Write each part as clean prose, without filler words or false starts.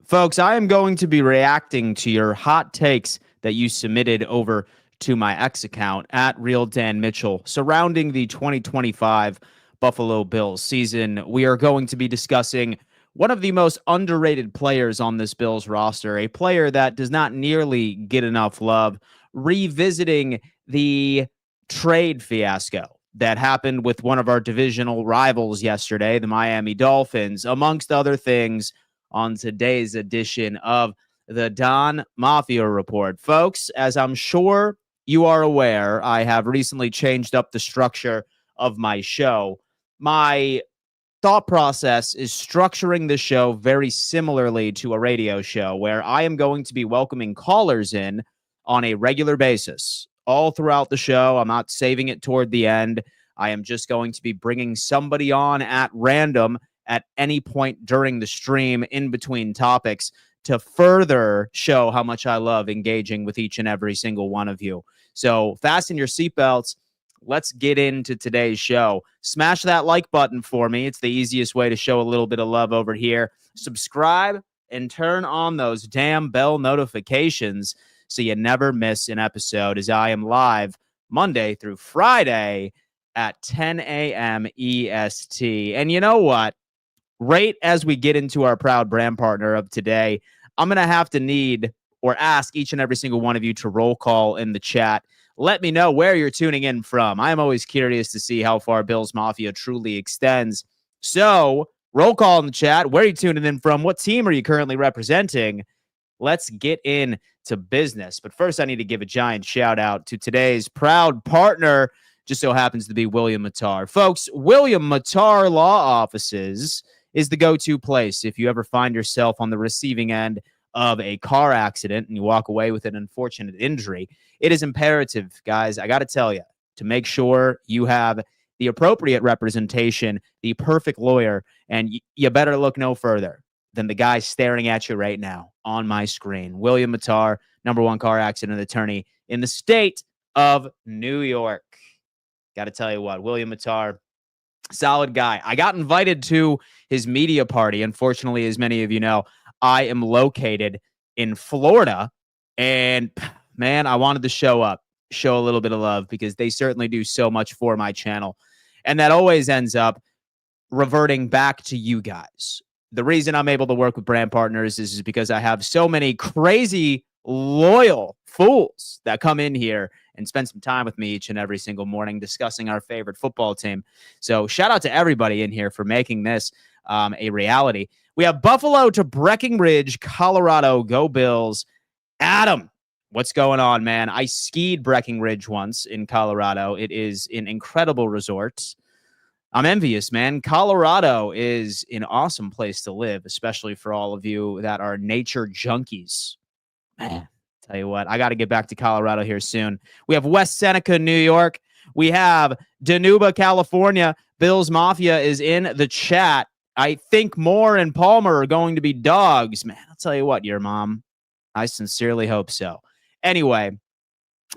Folks, I am going to be reacting to your hot takes that you submitted over to my X account at Real Dan Mitchell surrounding the 2025 Buffalo Bills season. We are going to be discussing one of the most underrated players on this Bills roster, a player that does not nearly get enough love, revisiting the trade fiasco that happened with one of our divisional rivals yesterday, the Miami Dolphins, amongst other things on today's edition of the Don Mafia Report. Folks, as I'm sure you are aware, I have recently changed up the structure of my show. My thought process is structuring the show very similarly to a radio show where I am going to be welcoming callers in on a regular basis all throughout the show. I'm not saving it toward the end. I am just going to be bringing somebody on at random at any point during the stream in between topics to further show how much I love engaging with each and every single one of you. So fasten your seatbelts. Let's get into today's show. Smash that like button for me. It's the easiest way to show a little bit of love over here. Subscribe and turn on those damn bell notifications so you never miss an episode, as I am live Monday through Friday at 10 a.m. EST. And you know what? Right as we get into our proud brand partner of today, I'm going to have to need or ask each and every single one of you to roll call in the chat. Let me know where you're tuning in from. I'm always curious to see how far Bills Mafia truly extends. So, roll call in the chat. Where are you tuning in from? What team are you currently representing? Let's get into business. But first, I need to give a giant shout out to today's proud partner. Just so happens to be William Mattar. Folks, William Mattar Law Offices is the go-to place if you ever find yourself on the receiving end of a car accident and you walk away with an unfortunate injury. It is imperative, guys, I got to tell you, to make sure you have the appropriate representation, the perfect lawyer, and you better look no further than the guy staring at you right now on my screen. William Mattar, #1 car accident attorney in the state of New York. Got to tell you what, William Mattar, solid guy. I got invited to his media party. Unfortunately, as many of you know, I am located in Florida. And man, I wanted to show up, show a little bit of love because they certainly do so much for my channel. And that always ends up reverting back to you guys. The reason I'm able to work with brand partners is because I have so many crazy, loyal fools that come in here and spend some time with me each and every single morning discussing our favorite football team. So shout out to everybody in here for making this a reality. We have Buffalo to Breckenridge, Colorado. Go Bills. Adam, what's going on, man? I skied Breckenridge once in Colorado. It is an incredible resort. I'm envious, man. Colorado is an awesome place to live, especially for all of you that are nature junkies. Man, tell you what, I got to get back to Colorado here soon. We have West Seneca, New York. We have Danuba, California. Bills Mafia is in the chat. I think Moore and Palmer are going to be dogs. Man, I'll tell you what, your mom. I sincerely hope so. Anyway,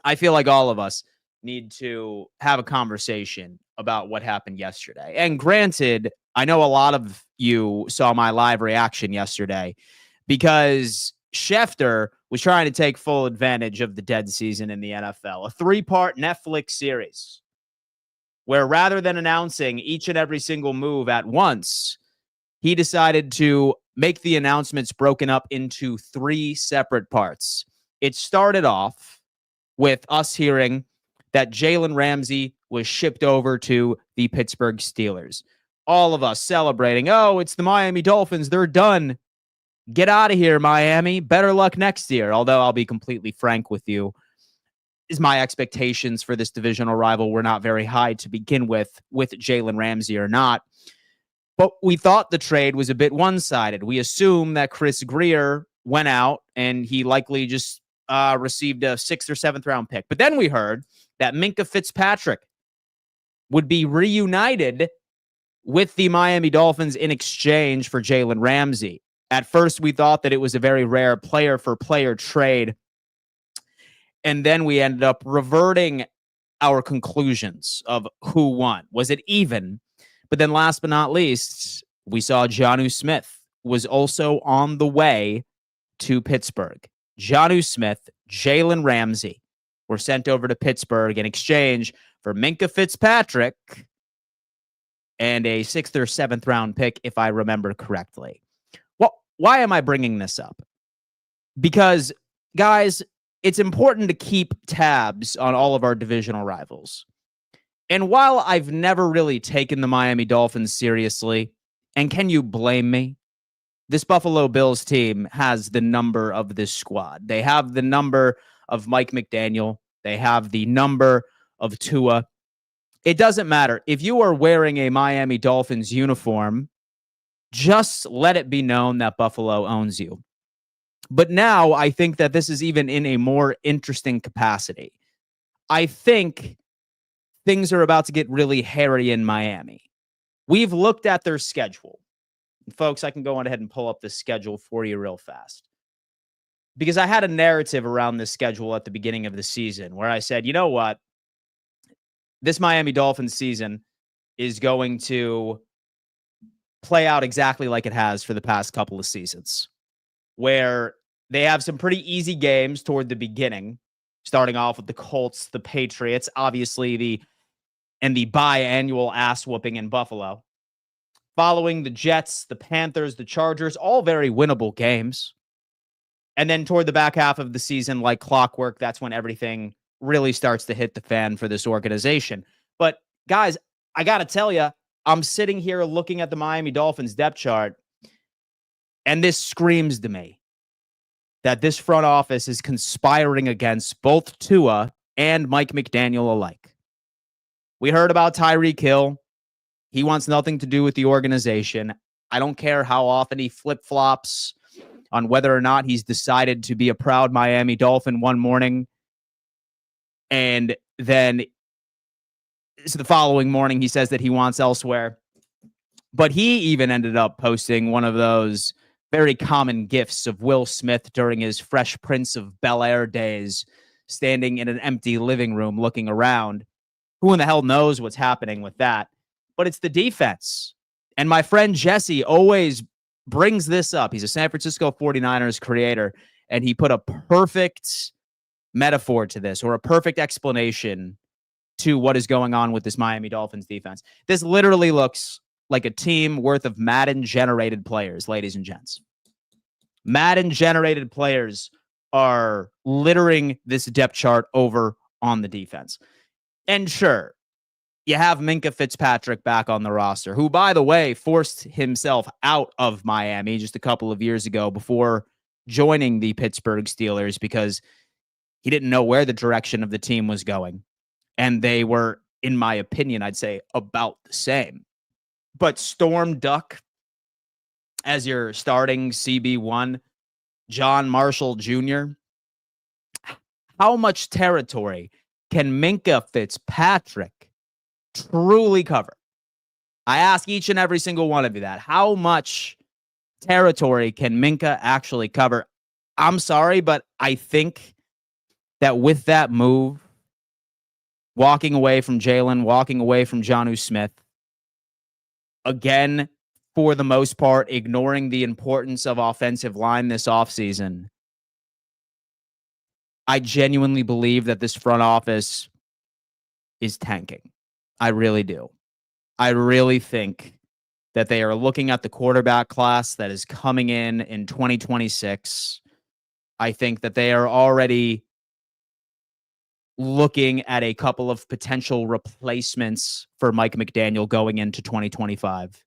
I feel like all of us need to have a conversation about what happened yesterday. And granted, I know a lot of you saw my live reaction yesterday because Schefter was trying to take full advantage of the dead season in the NFL, a 3-part Netflix series where rather than announcing each and every single move at once, he decided to make the announcements broken up into 3 separate parts. It started off with us hearing that Jalen Ramsey was shipped over to the Pittsburgh Steelers. All of us celebrating, oh, it's the Miami Dolphins. They're done. Get out of here, Miami. Better luck next year. Although I'll be completely frank with you, my expectations for this divisional rival were not very high to begin with Jalen Ramsey or not. But we thought the trade was a bit one-sided. We assumed that Chris Greer went out and he likely just received a 6th or 7th round pick. But then we heard that Minkah Fitzpatrick would be reunited with the Miami Dolphins in exchange for Jalen Ramsey. At first, we thought that it was a very rare player-for-player trade. And then we ended up reverting our conclusions of who won. Was it even? But then last but not least, we saw Jonnu Smith was also on the way to Pittsburgh. Jonnu Smith, Jalen Ramsey were sent over to Pittsburgh in exchange for Minkah Fitzpatrick and a 6th or 7th round pick, if I remember correctly. Well, why am I bringing this up? Because, guys, it's important to keep tabs on all of our divisional rivals. And while I've never really taken the Miami Dolphins seriously, and can you blame me? This Buffalo Bills team has the number of this squad. They have the number of Mike McDaniel. They have the number of Tua. It doesn't matter. If you are wearing a Miami Dolphins uniform, just let it be known that Buffalo owns you. But now I think that this is even in a more interesting capacity. I think things are about to get really hairy in Miami. We've looked at their schedule. Folks, I can go on ahead and pull up the schedule for you real fast. Because I had a narrative around this schedule at the beginning of the season where I said, you know what? This Miami Dolphins season is going to play out exactly like it has for the past couple of seasons, where they have some pretty easy games toward the beginning, starting off with the Colts, the Patriots, obviously the biannual ass whooping in Buffalo. Following the Jets, the Panthers, the Chargers, all very winnable games. And then toward the back half of the season, like clockwork, that's when everything really starts to hit the fan for this organization. But guys, I got to tell you, I'm sitting here looking at the Miami Dolphins depth chart, and this screams to me that this front office is conspiring against both Tua and Mike McDaniel alike. We heard about Tyreek Hill. He wants nothing to do with the organization. I don't care how often he flip-flops on whether or not he's decided to be a proud Miami Dolphin one morning. And then so the following morning, he says that he wants elsewhere. But he even ended up posting one of those very common gifs of Will Smith during his Fresh Prince of Bel-Air days, standing in an empty living room looking around. Who in the hell knows what's happening with that? But it's the defense. And my friend Jesse always brings this up. He's a San Francisco 49ers creator, and he put a perfect metaphor to this, or a perfect explanation to what is going on with this Miami Dolphins defense. This literally looks like a team worth of Madden-generated players, ladies and gents. Madden-generated players are littering this depth chart over on the defense. And sure, you have Minkah Fitzpatrick back on the roster, who, by the way, forced himself out of Miami just a couple of years ago before joining the Pittsburgh Steelers because he didn't know where the direction of the team was going. And they were, in my opinion, I'd say about the same. But Storm Duck as your starting CB1, John Marshall Jr., how much territory can Minkah Fitzpatrick truly cover? I ask each and every single one of you that. How much territory can Minkah actually cover? I'm sorry, but I think that with that move, walking away from Jalen, walking away from Jonnu Smith, again, for the most part, ignoring the importance of offensive line this offseason, I genuinely believe that this front office is tanking. I really do. I really think that they are looking at the quarterback class that is coming in 2026. I think that they are already looking at a couple of potential replacements for Mike McDaniel going into 2025.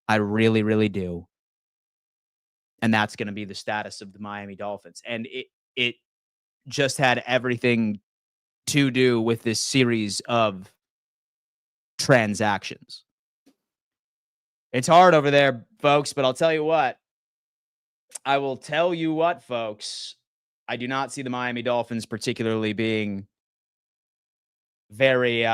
I really, really do. And that's going to be the status of the Miami Dolphins. And it just had everything to do with this series of transactions. It's hard over there, folks, but I'll tell you what. I will tell you what, folks. I do not see the Miami Dolphins particularly being very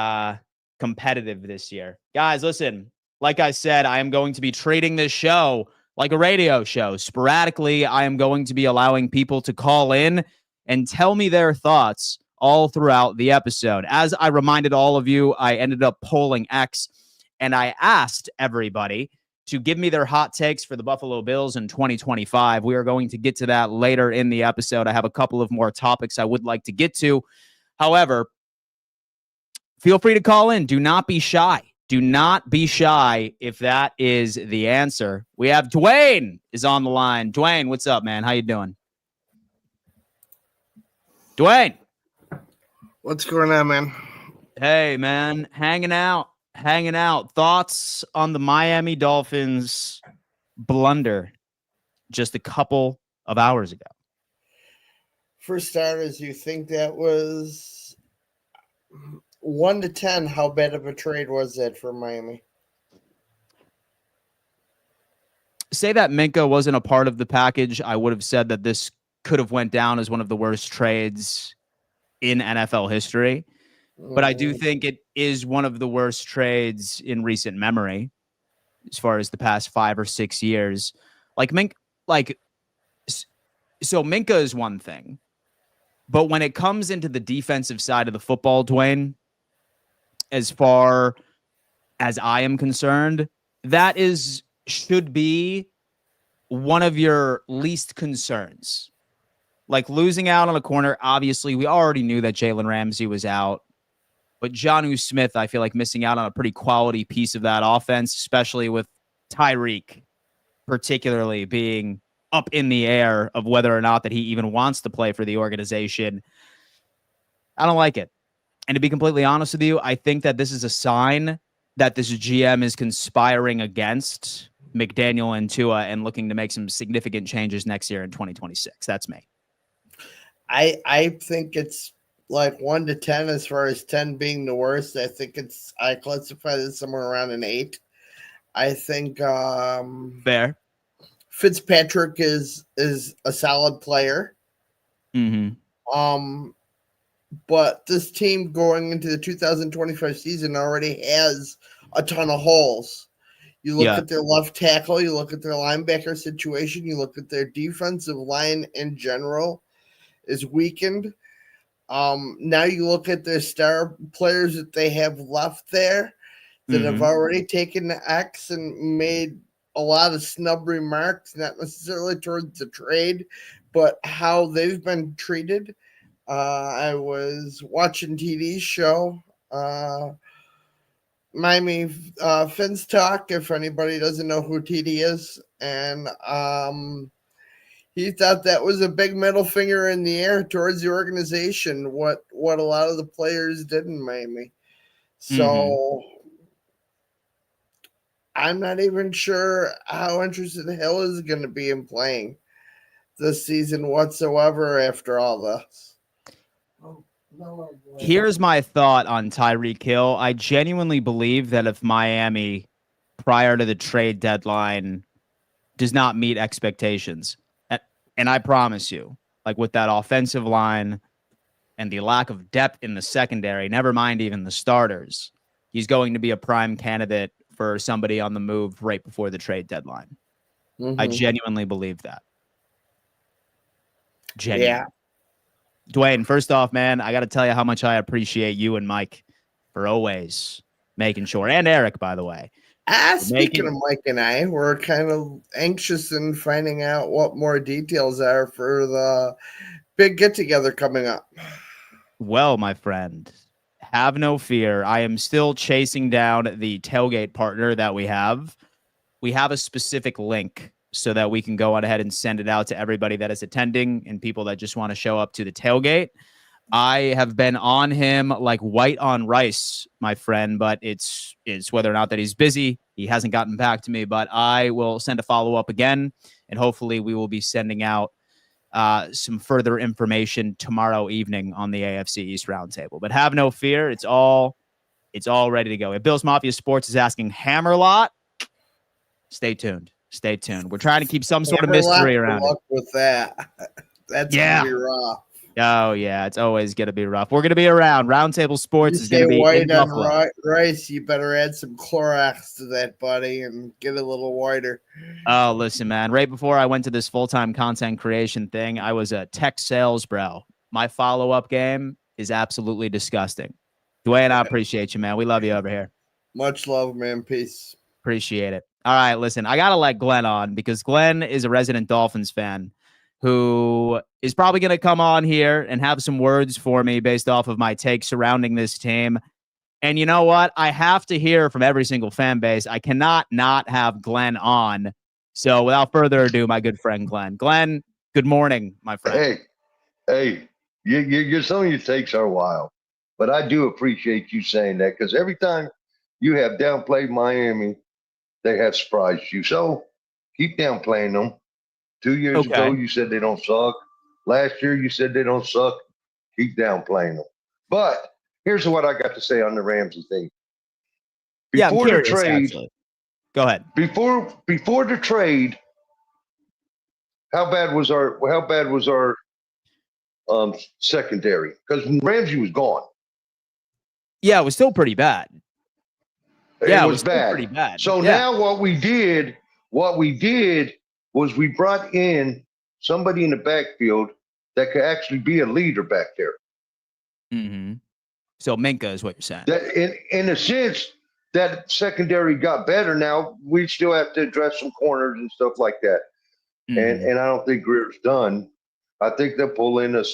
competitive this year. Guys, listen, like I said, I am going to be treating this show like a radio show. Sporadically, I am going to be allowing people to call in and tell me their thoughts all throughout the episode. As I reminded all of you, I ended up polling X, and I asked everybody to give me their hot takes for the Buffalo Bills in 2025. We are going to get to that later in the episode. I have a couple of more topics I would like to get to. However, feel free to call in. Do not be shy. Do not be shy if that is the answer. We have Dwayne is on the line. Dwayne, what's up, man? How you doing? Dwayne. What's going on, man? Hey, man. Hanging out. Thoughts on the Miami Dolphins blunder just a couple of hours ago? For starters, you think that was 1 to 10? How bad of a trade was that for Miami? Say that Minka wasn't a part of the package, I would have said that this could have went down as one of the worst trades in NFL history. But I do think it is one of the worst trades in recent memory, as far as the past 5 or 6 years. So Minka is one thing, but when it comes into the defensive side of the football, Dwayne, as far as I am concerned, that should be one of your least concerns. Like losing out on a corner, obviously, we already knew that Jalen Ramsey was out. But Jonnu Smith, I feel like missing out on a pretty quality piece of that offense, especially with Tyreek particularly being up in the air of whether or not that he even wants to play for the organization. I don't like it. And to be completely honest with you, I think that this is a sign that this GM is conspiring against McDaniel and Tua and looking to make some significant changes next year in 2026. That's me. I think it's like 1 to 10, as far as 10 being the worst. I classify this somewhere around an 8. I think fair. Fitzpatrick is a solid player. Mm-hmm. But this team going into the 2025 season already has a ton of holes. You look at their left tackle, you look at their linebacker situation, you look at their defensive line in general is weakened. Now you look at their star players that they have left there that have already taken the X and made a lot of snub remarks, not necessarily towards the trade, but how they've been treated. I was watching TD's show, Miami Fins Talk, if anybody doesn't know who TD is, and he thought that was a big middle finger in the air towards the organization, what a lot of the players did in Miami. So I'm not even sure how interested Hill is going to be in playing this season whatsoever after all this. Here's my thought on Tyreek Hill. I genuinely believe that if Miami, prior to the trade deadline, does not meet expectations, and I promise you, like with that offensive line and the lack of depth in the secondary, never mind even the starters, he's going to be a prime candidate for somebody on the move right before the trade deadline. I genuinely believe that. Yeah. Dwayne, first off, man, I got to tell you how much I appreciate you and Mike for always making sure, and Eric, by the way. Speaking of Mike and I, we're kind of anxious in finding out what more details are for the big get-together coming up. Well, my friend, have no fear. I am still chasing down the tailgate partner that we have. We have a specific link so that we can go on ahead and send it out to everybody that is attending and people that just want to show up to the tailgate. I have been on him like white on rice, my friend, but it's whether or not that he's busy. He hasn't gotten back to me, but I will send a follow-up again, and hopefully we will be sending out some further information tomorrow evening on the AFC East Roundtable. But have no fear. It's all ready to go. If Bills Mafia Sports is asking Hammerlot, stay tuned. We're trying to keep some sort of mystery around it. With that. That's going to be rough. Oh, yeah. It's always going to be rough. We're going to be around. Roundtable Sports is going to be white in Buffalo. On rice, you better add some Clorox to that, buddy, and get it a little whiter. Oh, listen, man. Right before I went to this full-time content creation thing, I was a tech sales bro. My follow-up game is absolutely disgusting. Dwayne, I appreciate you, man. We love you over here. Much love, man. Peace. Appreciate it. All right, listen, I got to let Glenn on because Glenn is a resident Dolphins fan who is probably going to come on here and have some words for me based off of my take surrounding this team. And you know what? I have to hear from every single fan base. I cannot not have Glenn on. So without further ado, my good friend Glenn. Glenn, good morning, my friend. Hey, some of your takes are wild, but I do appreciate you saying that because every time you have downplayed Miami, they have surprised you. So keep downplaying them. 2 years ago, you said they don't suck. Last year, you said they don't suck. Keep downplaying them. But here's what I got to say on the Ramsey thing. I'm curious, the trade, actually. Go ahead. Before the trade, how bad was our secondary? Because Ramsey was gone. Yeah, it was still pretty bad. It was bad. Pretty bad. So now what we did was we brought in somebody in the backfield that could actually be a leader back there. Mm-hmm. So Minka is what you're saying. That in a sense, that secondary got better. Now we still have to address some corners and stuff like that. Mm-hmm. And I don't think Greer's done. I think they'll pull in a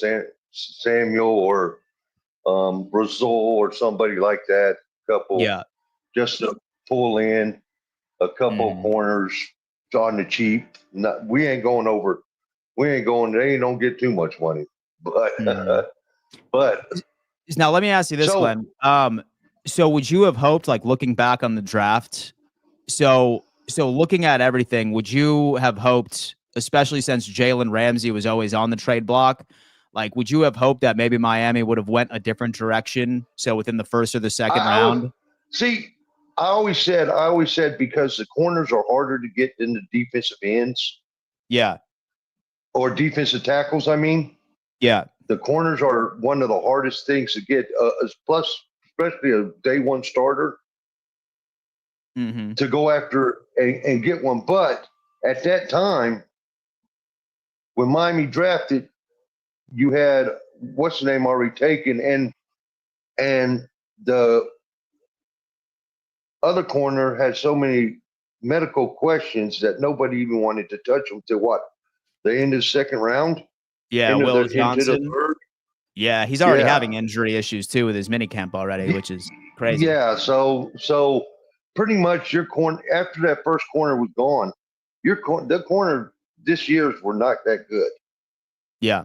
Samuel or Brazil or somebody like that. Couple, just to pull in a couple of corners on the cheap. We ain't going. They ain't don't get too much money, but but now let me ask you this, Glenn. So would you have hoped, like looking back on the draft, so looking at everything, would you have hoped, especially since Jalen Ramsey was always on the trade block, like would you have hoped that maybe Miami would have went a different direction? So within the first or the second round? I always said because the corners are harder to get than the defensive ends. Yeah. Or defensive tackles, I mean. Yeah. The corners are one of the hardest things to get, plus especially a day one starter to go after and get one. But at that time, when Miami drafted, you had what's the name already taken, and the other corner had so many medical questions that nobody even wanted to touch him till what? The end of the second round? Yeah, Will Johnson. Yeah, he's already having injury issues too with his minicamp already, which is crazy. Yeah, so pretty much your corner after that first corner was gone, the corner this year's were not that good. Yeah.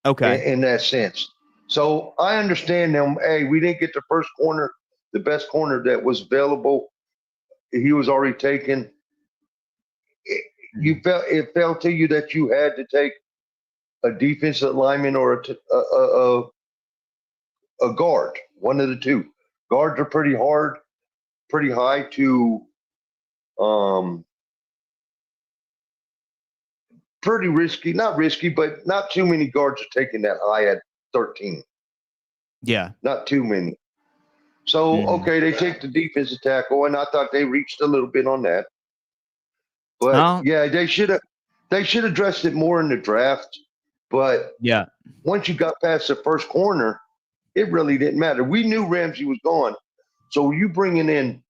Okay. In that sense. So I understand them. Hey, we didn't get the first corner, the best corner that was available. He was already taken. It felt to you that you had to take a defensive lineman or a guard, one of the two. Guards are pretty hard, pretty high to pretty risky. Not risky, but not too many guards are taking that high at 13. Yeah. Not too many. So, okay, they take the defensive tackle, and I thought they reached a little bit on that. But, they should have addressed it more in the draft. But once you got past the first corner, it really didn't matter. We knew Ramsey was gone. So you bringing in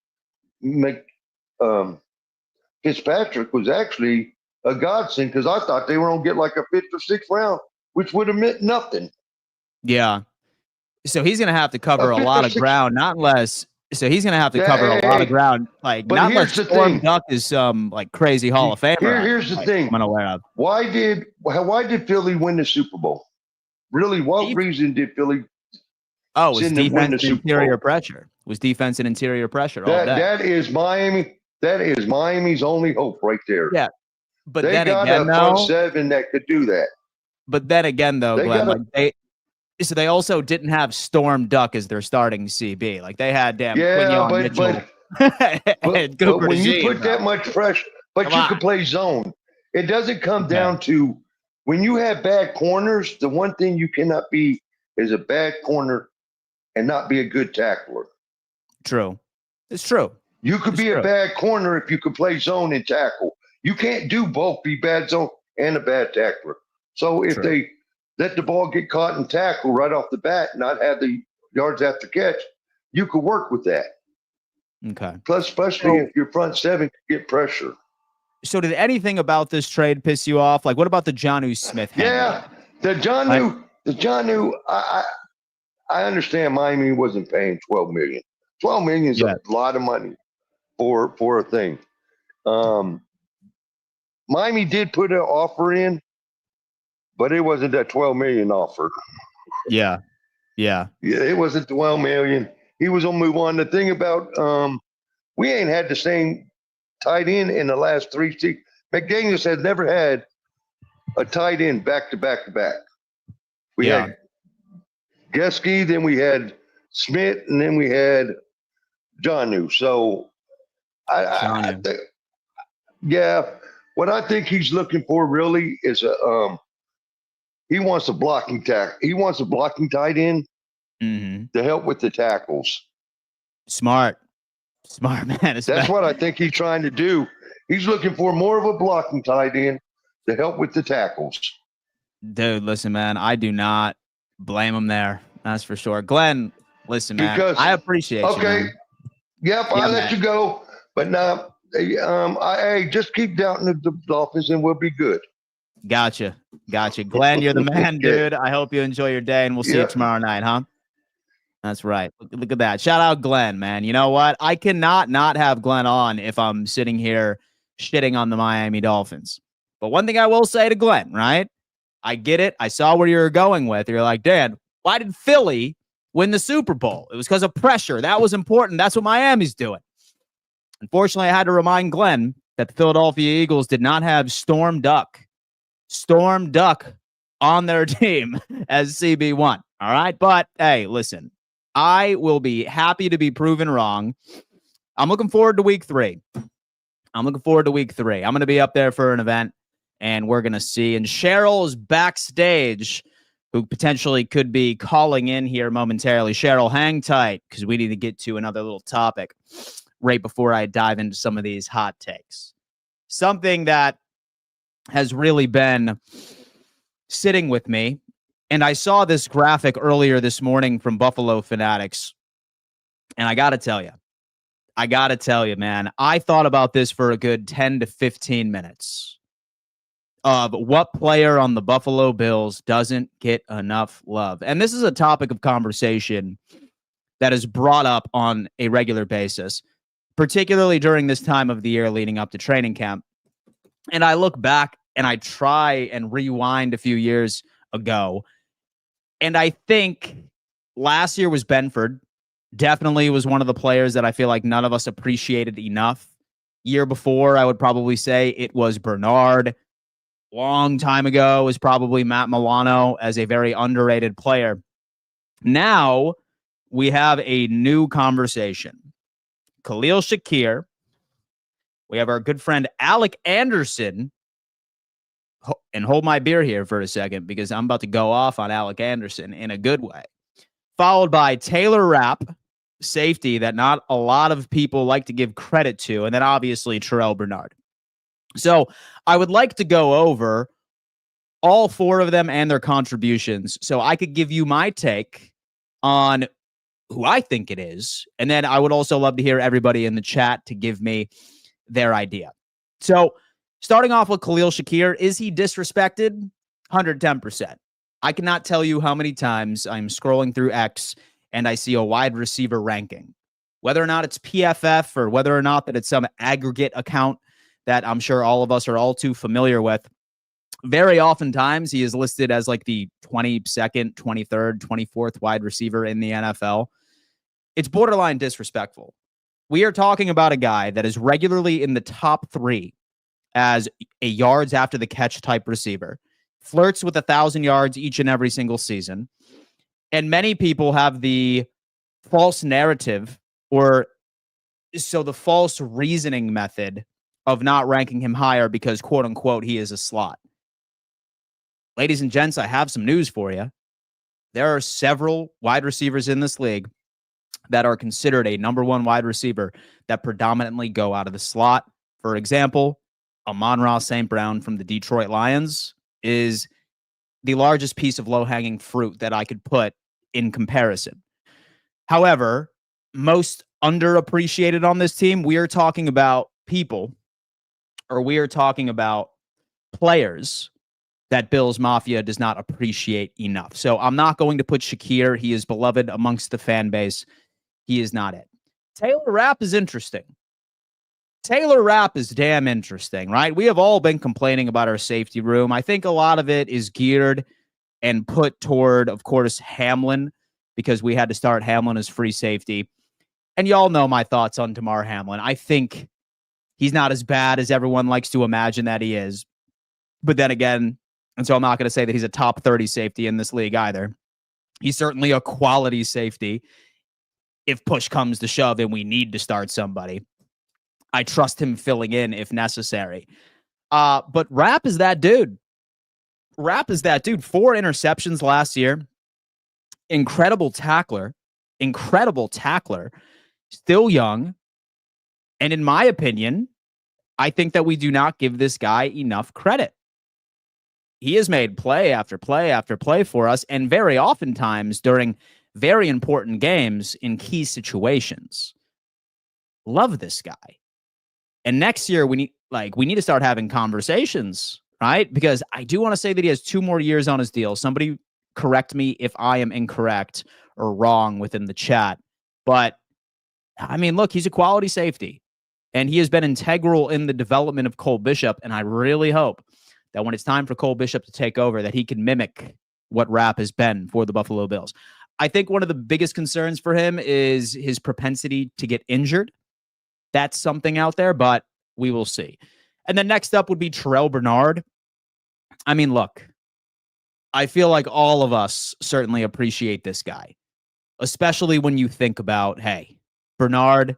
Fitzpatrick was actually a godsend because I thought they were going to get like a 5th or 6th round, which would have meant nothing. Yeah. So he's going to have to cover a lot of ground, not less. So he's going to have to cover a lot of ground. Like, not unless Storm Duck is some like crazy Hall of Famer. Here's the thing. I'm unaware of. Why did Philly win the Super Bowl? Really, what reason did Philly? Oh, it was defense and interior pressure. It was defense and interior pressure. That is Miami. That is Miami's only hope right there. Yeah, but they then got again, a front seven that could do that. But then again, though, Glenn, so they also didn't have Storm Duck as their starting CB. Like they had Quinion Mitchell. But when you put that much pressure, but you can play zone. It doesn't come down to when you have bad corners. The one thing you cannot be is a bad corner and not be a good tackler. True. It's true. You could be a bad corner if you could play zone and tackle. You can't do both, be bad zone and a bad tackler. So if they let the ball get caught and tackle right off the bat, not have the yards after catch, you could work with that. Okay. Plus, especially if your front seven can get pressure. So did anything about this trade piss you off? Like, what about the Jonnu Smith? Yeah, the Jonnu. I understand Miami wasn't paying $12 million. $12 million is a lot of money for a thing. Miami did put an offer in, but it wasn't that $12 million offer. Yeah, it wasn't $12 million. He was gonna move on. The thing about we ain't had the same tight end in the last 3 seasons. McDaniels has never had a tight end back to back to back. We had Gesky, then we had Smith, and then we had Jonnu. So I think, what I think he's looking for really is he wants a blocking He wants a blocking tight end to help with the tackles. Smart man. That's what I think he's trying to do. He's looking for more of a blocking tight end to help with the tackles. Dude, listen, man, I do not blame him there. That's for sure. Glenn, listen, man, I appreciate you. Okay. Yep, I'll let you go. But now, I just keep doubting the Dolphins and we'll be good. Gotcha. Glenn, you're the man, dude. I hope you enjoy your day, and we'll see you tomorrow night, huh? That's right. Look at that. Shout out Glenn, man. You know what? I cannot not have Glenn on if I'm sitting here shitting on the Miami Dolphins. But one thing I will say to Glenn, right? I get it. I saw where you were going with. You're like, Dan, why did Philly win the Super Bowl? It was because of pressure. That was important. That's what Miami's doing. Unfortunately, I had to remind Glenn that the Philadelphia Eagles did not have Storm Duck on their team as CB1. All right. But hey, listen, I will be happy to be proven wrong. I'm looking forward to week 3. I'm going to be up there for an event, and we're going to see. And Cheryl is backstage, who potentially could be calling in here momentarily. Cheryl, hang tight, because we need to get to another little topic right before I dive into some of these hot takes. Something that has really been sitting with me, and I saw this graphic earlier this morning from Buffalo Fanatics, and I got to tell you, man, I thought about this for a good 10 to 15 minutes of what player on the Buffalo Bills doesn't get enough love. And this is a topic of conversation that is brought up on a regular basis, particularly during this time of the year leading up to training camp. And I look back and I try and rewind a few years ago. And I think last year was Benford. Definitely was one of the players that I feel like none of us appreciated enough. Year before, I would probably say it was Bernard. Long time ago was probably Matt Milano as a very underrated player. Now we have a new conversation. Khalil Shakir. We have our good friend Alec Anderson. And hold my beer here for a second, because I'm about to go off on Alec Anderson in a good way. Followed by Taylor Rapp, safety that not a lot of people like to give credit to. And then obviously Terrell Bernard. So I would like to go over all 4 of them and their contributions, so I could give you my take on who I think it is. And then I would also love to hear everybody in the chat to give me their idea. So starting off with Khalil Shakir, is he disrespected? 110%. I cannot tell you how many times I'm scrolling through X and I see a wide receiver ranking, whether or not it's PFF or whether or not that it's some aggregate account that I'm sure all of us are all too familiar with. Very oftentimes he is listed as like the 22nd, 23rd, 24th wide receiver in the NFL. It's borderline disrespectful. We are talking about a guy that is regularly in the top 3 as a yards after the catch type receiver, flirts with 1,000 yards each and every single season. And many people have the false narrative, or so the false reasoning method of not ranking him higher because, quote unquote, he is a slot. Ladies and gents, I have some news for you. There are several wide receivers in this league that are considered a number 1 wide receiver that predominantly go out of the slot. For example, Amon-Ra St. Brown from the Detroit Lions is the largest piece of low-hanging fruit that I could put in comparison. However, most underappreciated on this team, we are talking about people, or we are talking about players that Bills Mafia does not appreciate enough. So I'm not going to put Shakir. He is beloved amongst the fan base. He is not it. Taylor Rapp is interesting. Taylor Rapp is damn interesting, right? We have all been complaining about our safety room. I think a lot of it is geared and put toward, of course, Hamlin, because we had to start Hamlin as free safety. And y'all know my thoughts on Damar Hamlin. I think he's not as bad as everyone likes to imagine that he is. But then again, and so I'm not going to say that he's a top 30 safety in this league either. He's certainly a quality safety if push comes to shove and we need to start somebody. I trust him filling in if necessary. But Rapp is that dude. Rapp is that dude. 4 interceptions last year. Incredible tackler. Still young. And in my opinion, I think that we do not give this guy enough credit. He has made play after play after play for us, and very oftentimes during very important games in key situations. Love this guy. And next year we need to start having conversations, right? Because I do want to say that he has 2 more years on his deal. Somebody correct me if I am incorrect or wrong within the chat. But I mean, look, he's a quality safety, and he has been integral in the development of Cole Bishop. And I really hope that when it's time for Cole Bishop to take over, that he can mimic what Rapp has been for the Buffalo Bills. I think one of the biggest concerns for him is his propensity to get injured. That's something out there, but we will see. And then next up would be Terrell Bernard. I mean, look, I feel like all of us certainly appreciate this guy, especially when you think about, hey, Bernard,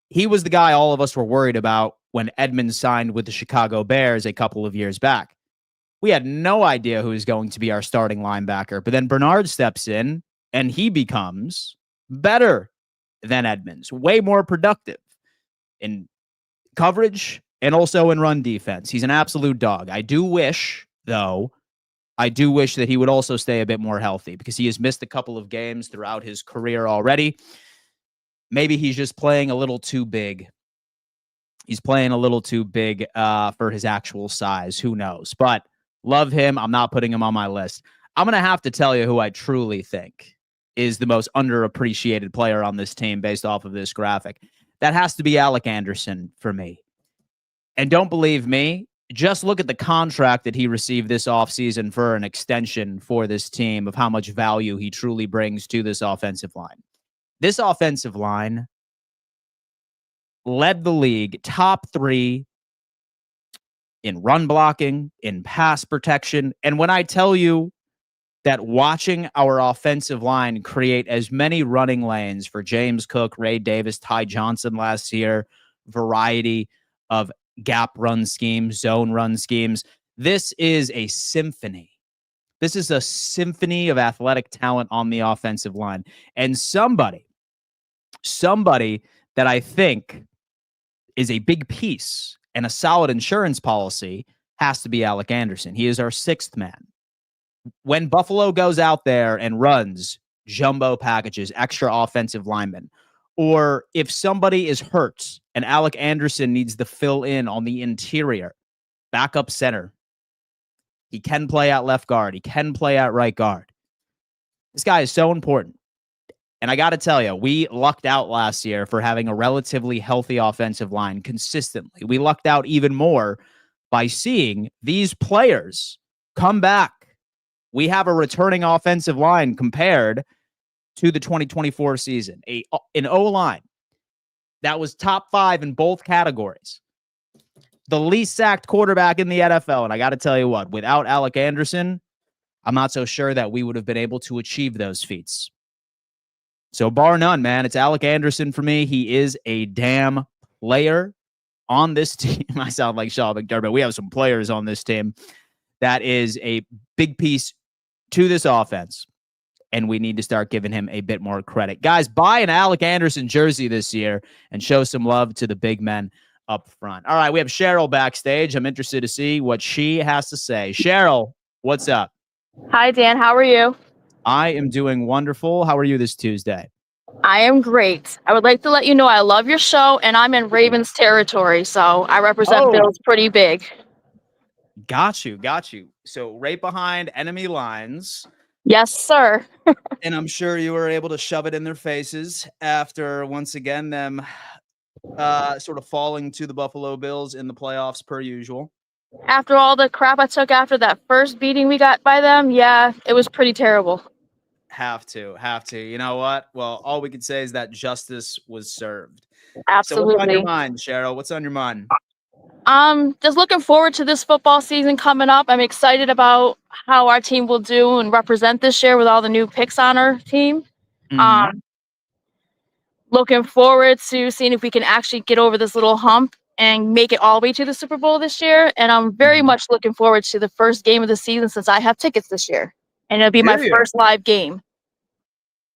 he was the guy all of us were worried about when Edmonds signed with the Chicago Bears a couple of years back. We had no idea who was going to be our starting linebacker, but then Bernard steps in and he becomes better than Edmonds, way more productive in coverage and also in run defense. He's an absolute dog. I do wish that he would also stay a bit more healthy, because he has missed a couple of games throughout his career already. Maybe he's just playing a little too big. He's playing a little too big for his actual size. Who knows? But love him. I'm not putting him on my list. I'm going to have to tell you who I truly think is the most underappreciated player on this team based off of this graphic. That has to be Alec Anderson for me. And don't believe me, just look at the contract that he received this offseason for an extension for this team, of how much value he truly brings to this offensive line. This offensive line led the league top 3 in run blocking, in pass protection. And when I tell you that watching our offensive line create as many running lanes for James Cook, Ray Davis, Ty Johnson last year, variety of gap run schemes, zone run schemes, this is a symphony. This is a symphony of athletic talent on the offensive line. And somebody that I think is a big piece and a solid insurance policy has to be Alec Anderson. He is our 6th man. When Buffalo goes out there and runs jumbo packages, extra offensive linemen, or if somebody is hurt and Alec Anderson needs to fill in on the interior, backup center, he can play at left guard. He can play at right guard. This guy is so important. And I got to tell you, we lucked out last year for having a relatively healthy offensive line consistently. We lucked out even more by seeing these players come back. We have a returning offensive line compared to the 2024 season, an O-line that was top 5 in both categories. The least sacked quarterback in the NFL. And I got to tell you what, without Alec Anderson, I'm not so sure that we would have been able to achieve those feats. So bar none, man, it's Alec Anderson for me. He is a damn player on this team. I sound like Sean McDermott. We have some players on this team that is a big piece to this offense, and we need to start giving him a bit more credit. Guys, buy an Alec Anderson jersey this year and show some love to the big men up front. All right, we have Cheryl backstage. I'm interested to see what she has to say. Cheryl, what's up? Hi, Dan. How are you? I am doing wonderful. How are you this Tuesday? I am great. I would like to let you know I love your show, and I'm in Ravens territory, so I represent Oh, Bills pretty big. got you. So right behind enemy lines. Yes, sir. And I'm sure you were able to shove it in their faces after, once again, them sort of falling to the Buffalo Bills in the playoffs per usual. After all the crap I took after that first beating we got by them, yeah, it was pretty terrible. Have to. You know what? Well, all we can say is that justice was served. So what's on your Absolutely. mind, Cheryl? What's on your mind? Just looking forward to this football season coming up. I'm excited about how our team will do and represent this year with all the new picks on our team. Mhm. Um, looking forward to seeing if we can actually get over this little hump and make it all the way to the Super Bowl this year. And I'm very Mhm. much looking forward to the first game of the season since I have tickets this year. And it'll be my Do you? first live game.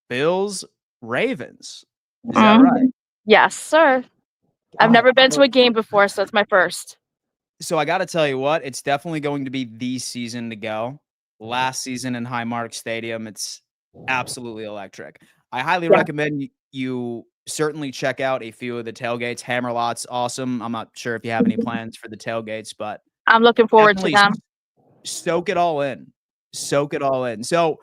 Bills, Ravens. Is that Mhm. right? Yes, sir. I've Got it. never been to a game before, so it's my first. So I got to tell you what, it's definitely going to be the season to go. Last season in Highmark Stadium, it's absolutely electric. I highly Yeah. recommend you certainly check out a few of the tailgates. Hammerlot's awesome. I'm not sure if you have any plans for the tailgates, but I'm looking forward to definitely them. soak it all in. Soak it all in. So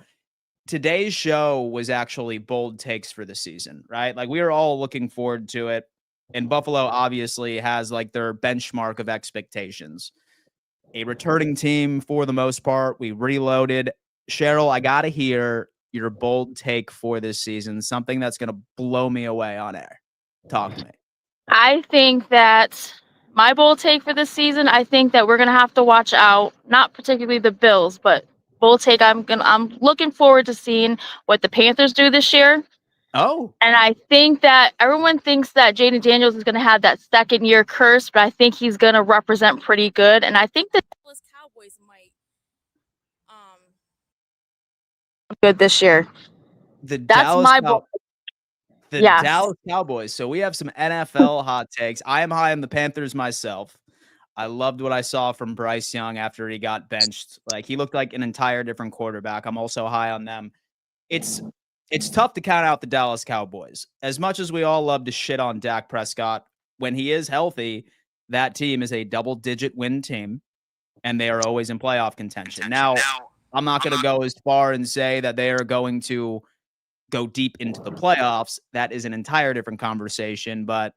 today's show was actually bold takes for the season, right? Like we were all looking forward to it. And Buffalo obviously has like their benchmark of expectations. A returning team for the most part. We reloaded. Cheryl, I got to hear your bold take for this season, something that's going to blow me away on air. Talk to me. I think that my bold take for this season, I think that we're gonna have to watch out, not particularly the Bills, but bold take, I'm looking forward to seeing what the Panthers do this year. Oh, And I think that everyone thinks that Jaden Daniels is gonna have that second year curse, but I think he's gonna represent pretty good. And I think the Dallas Cowboys might good this year. the That's Dallas my Cow- bold. the Yes. Dallas Cowboys. So we have some NFL hot takes. I am high on the Panthers myself. I loved what I saw from Bryce Young after he got benched. Like he looked like an entire different quarterback. I'm also high on them. It's it's tough to count out the Dallas Cowboys. As much as we all love to shit on Dak Prescott, when he is healthy, that team is a double-digit win team, and they are always in playoff contention. Now, I'm not going to go as far and say that they are going to go deep into the playoffs. That is an entire different conversation, but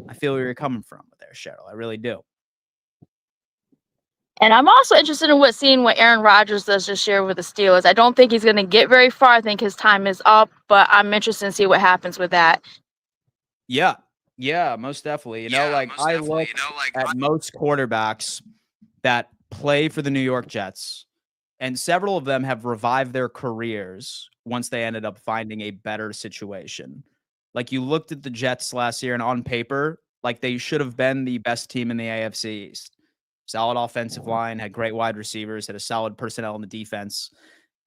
I feel where you're coming from there, Cheryl. I really do. And I'm also interested in seeing what Aaron Rodgers does this year with the Steelers. I don't think he's going to get very far. I think his time is up, but I'm interested in see what happens with that. Yeah. Yeah, most definitely. I look at most quarterbacks that play for the New York Jets, and several of them have revived their careers once they ended up finding a better situation. Like you looked at the Jets last year, and on paper, like they should have been the best team in the AFC East. Solid offensive line, had great wide receivers, had a solid personnel in the defense,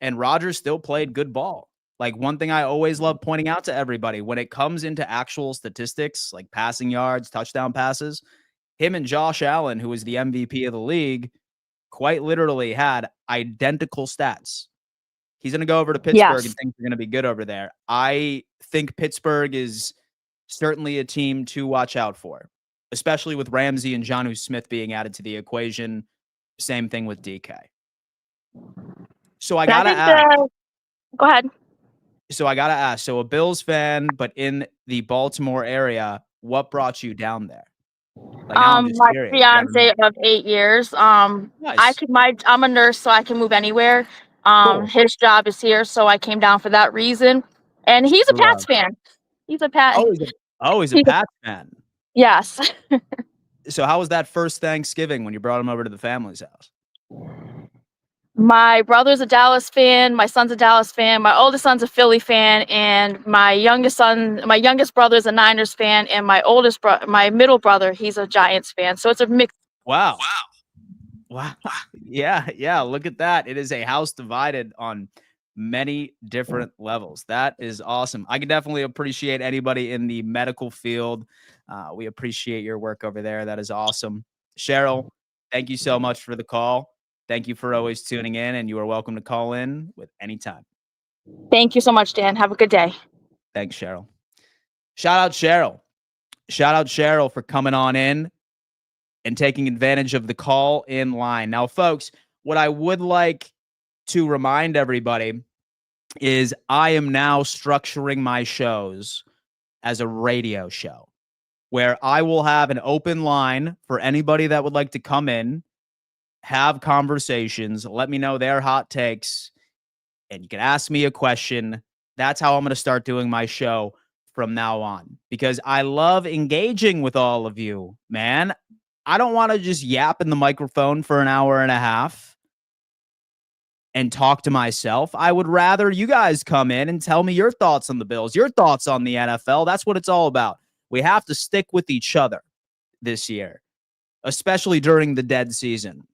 and Rodgers still played good ball. Like one thing I always love pointing out to everybody when it comes into actual statistics, like passing yards, touchdown passes, him and Josh Allen, who was the MVP of the league, quite literally had identical stats. He's going to go over to Pittsburgh Yes. and things are going to be good over there. I think Pittsburgh is certainly a team to watch out for, especially with Ramsey and Jonnu Smith being added to the equation. Same thing with DK. So I got to ask. Go ahead. So I got to ask. So a Bills fan, but in the Baltimore area, what brought you down there? Like now I'm just My curious. fiance of 8 years. Nice. I'm a nurse, so I can move anywhere. Cool. His job is here, so I came down for that reason. And he's a Pats fan. He's a Pat. He's a Pats fan. Yes. So how was that first Thanksgiving when you brought him over to the family's house? My brother's a Dallas fan. My son's a Dallas fan. My oldest son's a Philly fan, and my youngest brother is a Niners fan, and my middle brother, he's a Giants fan. So it's a mix. Wow. Yeah. Look at that. It is a house divided on many different levels. That is awesome. I can definitely appreciate anybody in the medical field. We appreciate your work over there. That is awesome. Cheryl, thank you so much for the call. Thank you for always tuning in, and you are welcome to call in with any time. Thank you so much, Dan. Have a good day. Thanks, Cheryl. Shout out Cheryl. Shout out Cheryl for coming on in and taking advantage of the call in line. Now, folks, what I would like to remind everybody is I am now structuring my shows as a radio show where I will have an open line for anybody that would like to come in, have conversations, let me know their hot takes, and you can ask me a question. That's how I'm going to start doing my show from now on, because I love engaging with all of you, man. I don't want to just yap in the microphone for an hour and a half and talk to myself. I would rather you guys come in and tell me your thoughts on the Bills, your thoughts on the NFL. That's what it's all about. We have to stick with each other this year, especially during the dead season,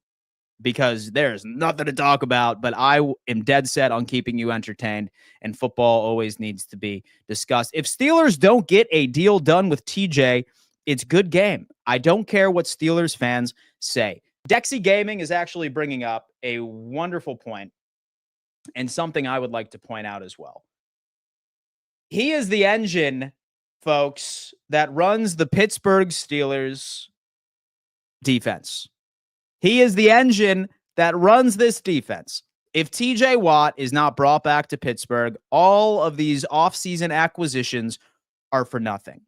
because there's nothing to talk about, but I am dead set on keeping you entertained, and football always needs to be discussed. If Steelers don't get a deal done with TJ, it's good game. I don't care what Steelers fans say. Dexy Gaming is actually bringing up a wonderful point and something I would like to point out as well. He is the engine, folks, that runs the Pittsburgh Steelers defense. He is the engine that runs this defense. If TJ Watt is not brought back to Pittsburgh, all of these offseason acquisitions are for nothing.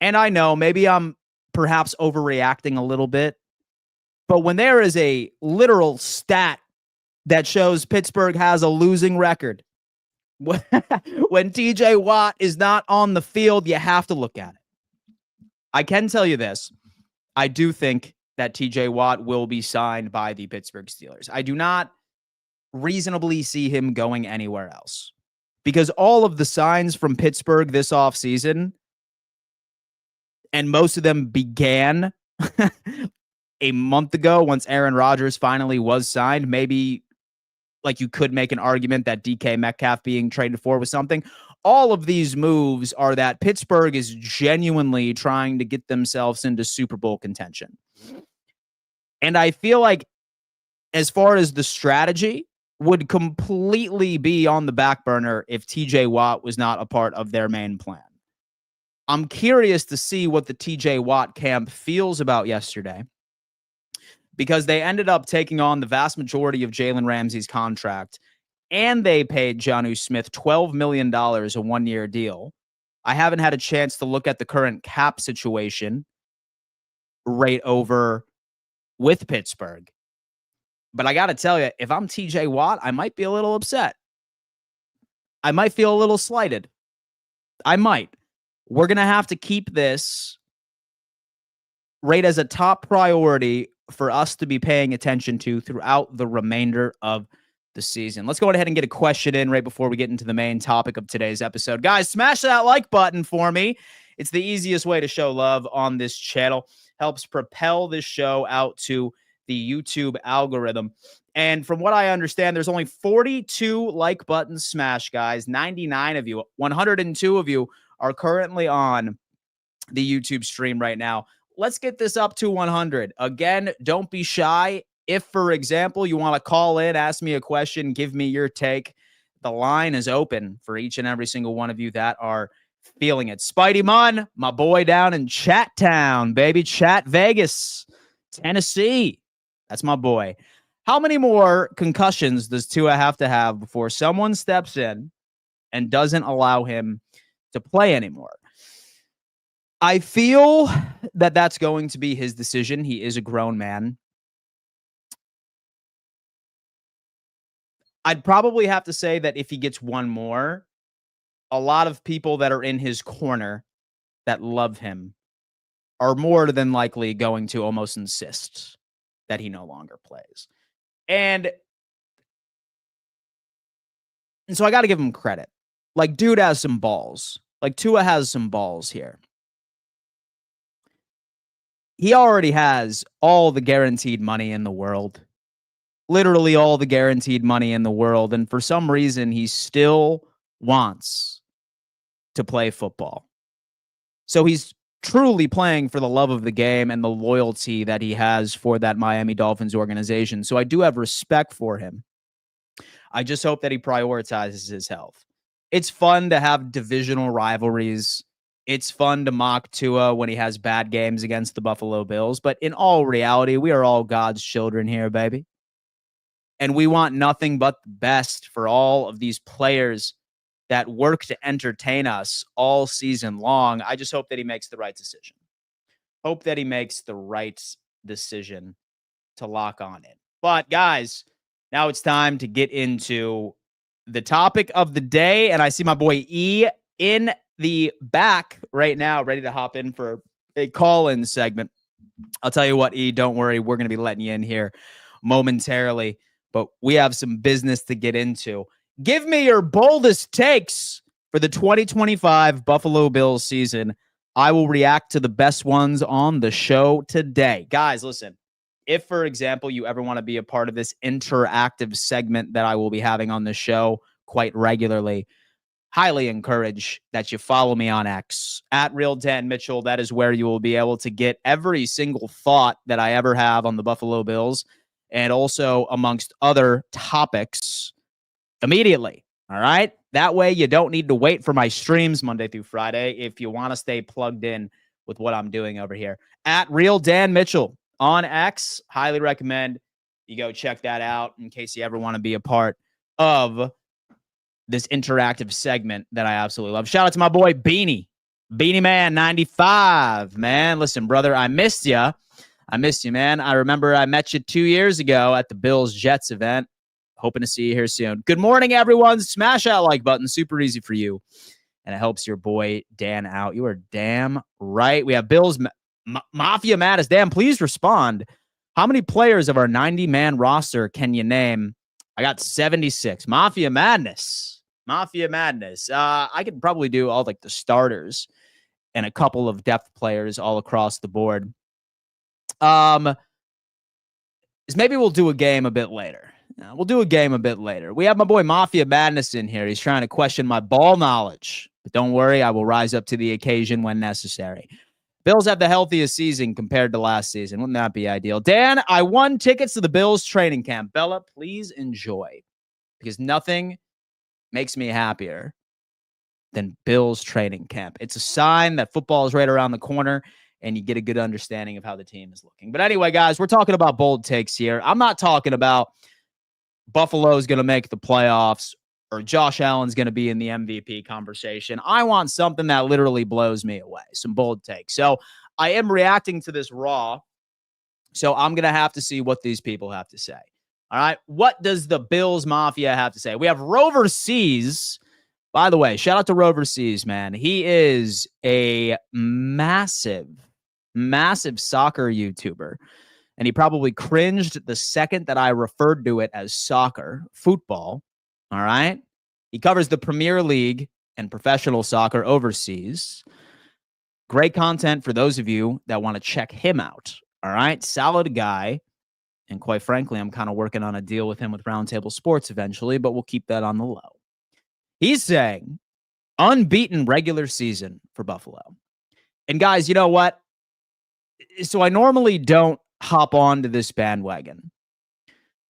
And I know maybe I'm perhaps overreacting a little bit, but when there is a literal stat that shows Pittsburgh has a losing record, when TJ Watt is not on the field, you have to look at it. I can tell you this. I do think that TJ Watt will be signed by the Pittsburgh Steelers. I do not reasonably see him going anywhere else, because all of the signs from Pittsburgh this offseason, and most of them began a month ago once Aaron Rodgers finally was signed. Maybe like you could make an argument that DK Metcalf being traded for was something. All of these moves are that Pittsburgh is genuinely trying to get themselves into Super Bowl contention. And I feel like as far as the strategy would completely be on the back burner if TJ Watt was not a part of their main plan. I'm curious to see what the TJ Watt camp feels about yesterday, because they ended up taking on the vast majority of Jalen Ramsey's contract, and they paid Jonnu Smith $12 million, a one-year deal. I haven't had a chance to look at the current cap situation right over with Pittsburgh, but I got to tell you, if I'm TJ Watt, I might be a little upset. I might feel a little slighted. I might. We're going to have to keep this right as a top priority for us to be paying attention to throughout the remainder of the season. Let's go ahead and get a question in right before we get into the main topic of today's episode. Guys, smash that like button for me. It's the easiest way to show love on this channel. Helps propel this show out to the YouTube algorithm. And from what I understand, there's only 42 like buttons smashed, guys. 99 of you, 102 of you are currently on the YouTube stream right now. Let's get this up to 100. Again, don't be shy. If, for example, you want to call in, ask me a question, give me your take, the line is open for each and every single one of you that are feeling it. Spidey Munn, my boy down in Chat Town, baby. Chat Vegas, Tennessee. That's my boy. How many more concussions does Tua have to have before someone steps in and doesn't allow him to play anymore? I feel that that's going to be his decision. He is a grown man. I'd probably have to say that if he gets one more, a lot of people that are in his corner that love him are more than likely going to almost insist that he no longer plays. And so I got to give him credit. Like, dude has some balls. Like, Tua has some balls here. He already has all the guaranteed money in the world. Literally all the guaranteed money in the world. And for some reason, he still wants to play football. So he's truly playing for the love of the game and the loyalty that he has for that Miami Dolphins organization. So I do have respect for him. I just hope that he prioritizes his health. it's fun to have divisional rivalries. It's fun to mock Tua when he has bad games against the Buffalo Bills. But in all reality, we are all God's children here, baby. And we want nothing but the best for all of these players that work to entertain us all season long. I just hope that he makes the right decision. Hope that he makes the right decision to lock on in. But guys, now it's time to get into the topic of the day. And I see my boy E in the back right now, ready to hop in for a call-in segment. I'll tell you what, E, don't worry. We're going to be letting you in here momentarily, but we have some business to get into. Give me your boldest takes for the 2025 Buffalo Bills season. I will react to the best ones on the show today. Guys, listen, if, for example, you ever want to be a part of this interactive segment that I will be having on the show quite regularly, highly encourage that you follow me on X at Real Dan Mitchell. That is where you will be able to get every single thought that I ever have on the Buffalo Bills and also amongst other topics immediately. All right. That way you don't need to wait for my streams Monday through Friday if you want to stay plugged in with what I'm doing over here at Real Dan Mitchell on X. Highly recommend you go check that out in case you ever want to be a part of this interactive segment that I absolutely love. Shout out to my boy Beanie Man 95, man. Listen, brother, I missed you. I missed you, man. I remember I met you 2 years ago at the Bills Jets event. Hoping to see you here soon. Good morning, everyone. Smash that like button. Super easy for you. And it helps your boy Dan out. You are damn right. We have Bills Mafia Madness. Dan, please respond. How many players of our 90-man roster can you name? I got 76. Mafia Madness. I could probably do all like the starters and a couple of depth players all across the board. Maybe we'll do a game a bit later. We have my boy Mafia Madness in here. He's trying to question my ball knowledge. But don't worry, I will rise up to the occasion when necessary. Bills have the healthiest season compared to last season. Wouldn't that be ideal? Dan, I won tickets to the Bills training camp. Bella, please enjoy. Because nothing makes me happier than Bills training camp. It's a sign that football is right around the corner and you get a good understanding of how the team is looking. But anyway, guys, we're talking about bold takes here. I'm not talking about Buffalo's going to make the playoffs or Josh Allen's going to be in the MVP conversation. I want something that literally blows me away, some bold takes. So I am reacting to this raw, so I'm going to have to see what these people have to say. All right, what does the Bills Mafia have to say? We have Rover Seas. By the way, shout out to Rover Seas, man. He is a massive soccer YouTuber. And he probably cringed the second that I referred to it as soccer, football. All right. He covers the Premier League and professional soccer overseas. Great content for those of you that want to check him out. All right. Solid guy. And quite frankly, I'm kind of working on a deal with him with Roundtable Sports eventually, but we'll keep that on the low. He's saying unbeaten regular season for Buffalo. And guys, you know what? So I normally don't hop onto this bandwagon.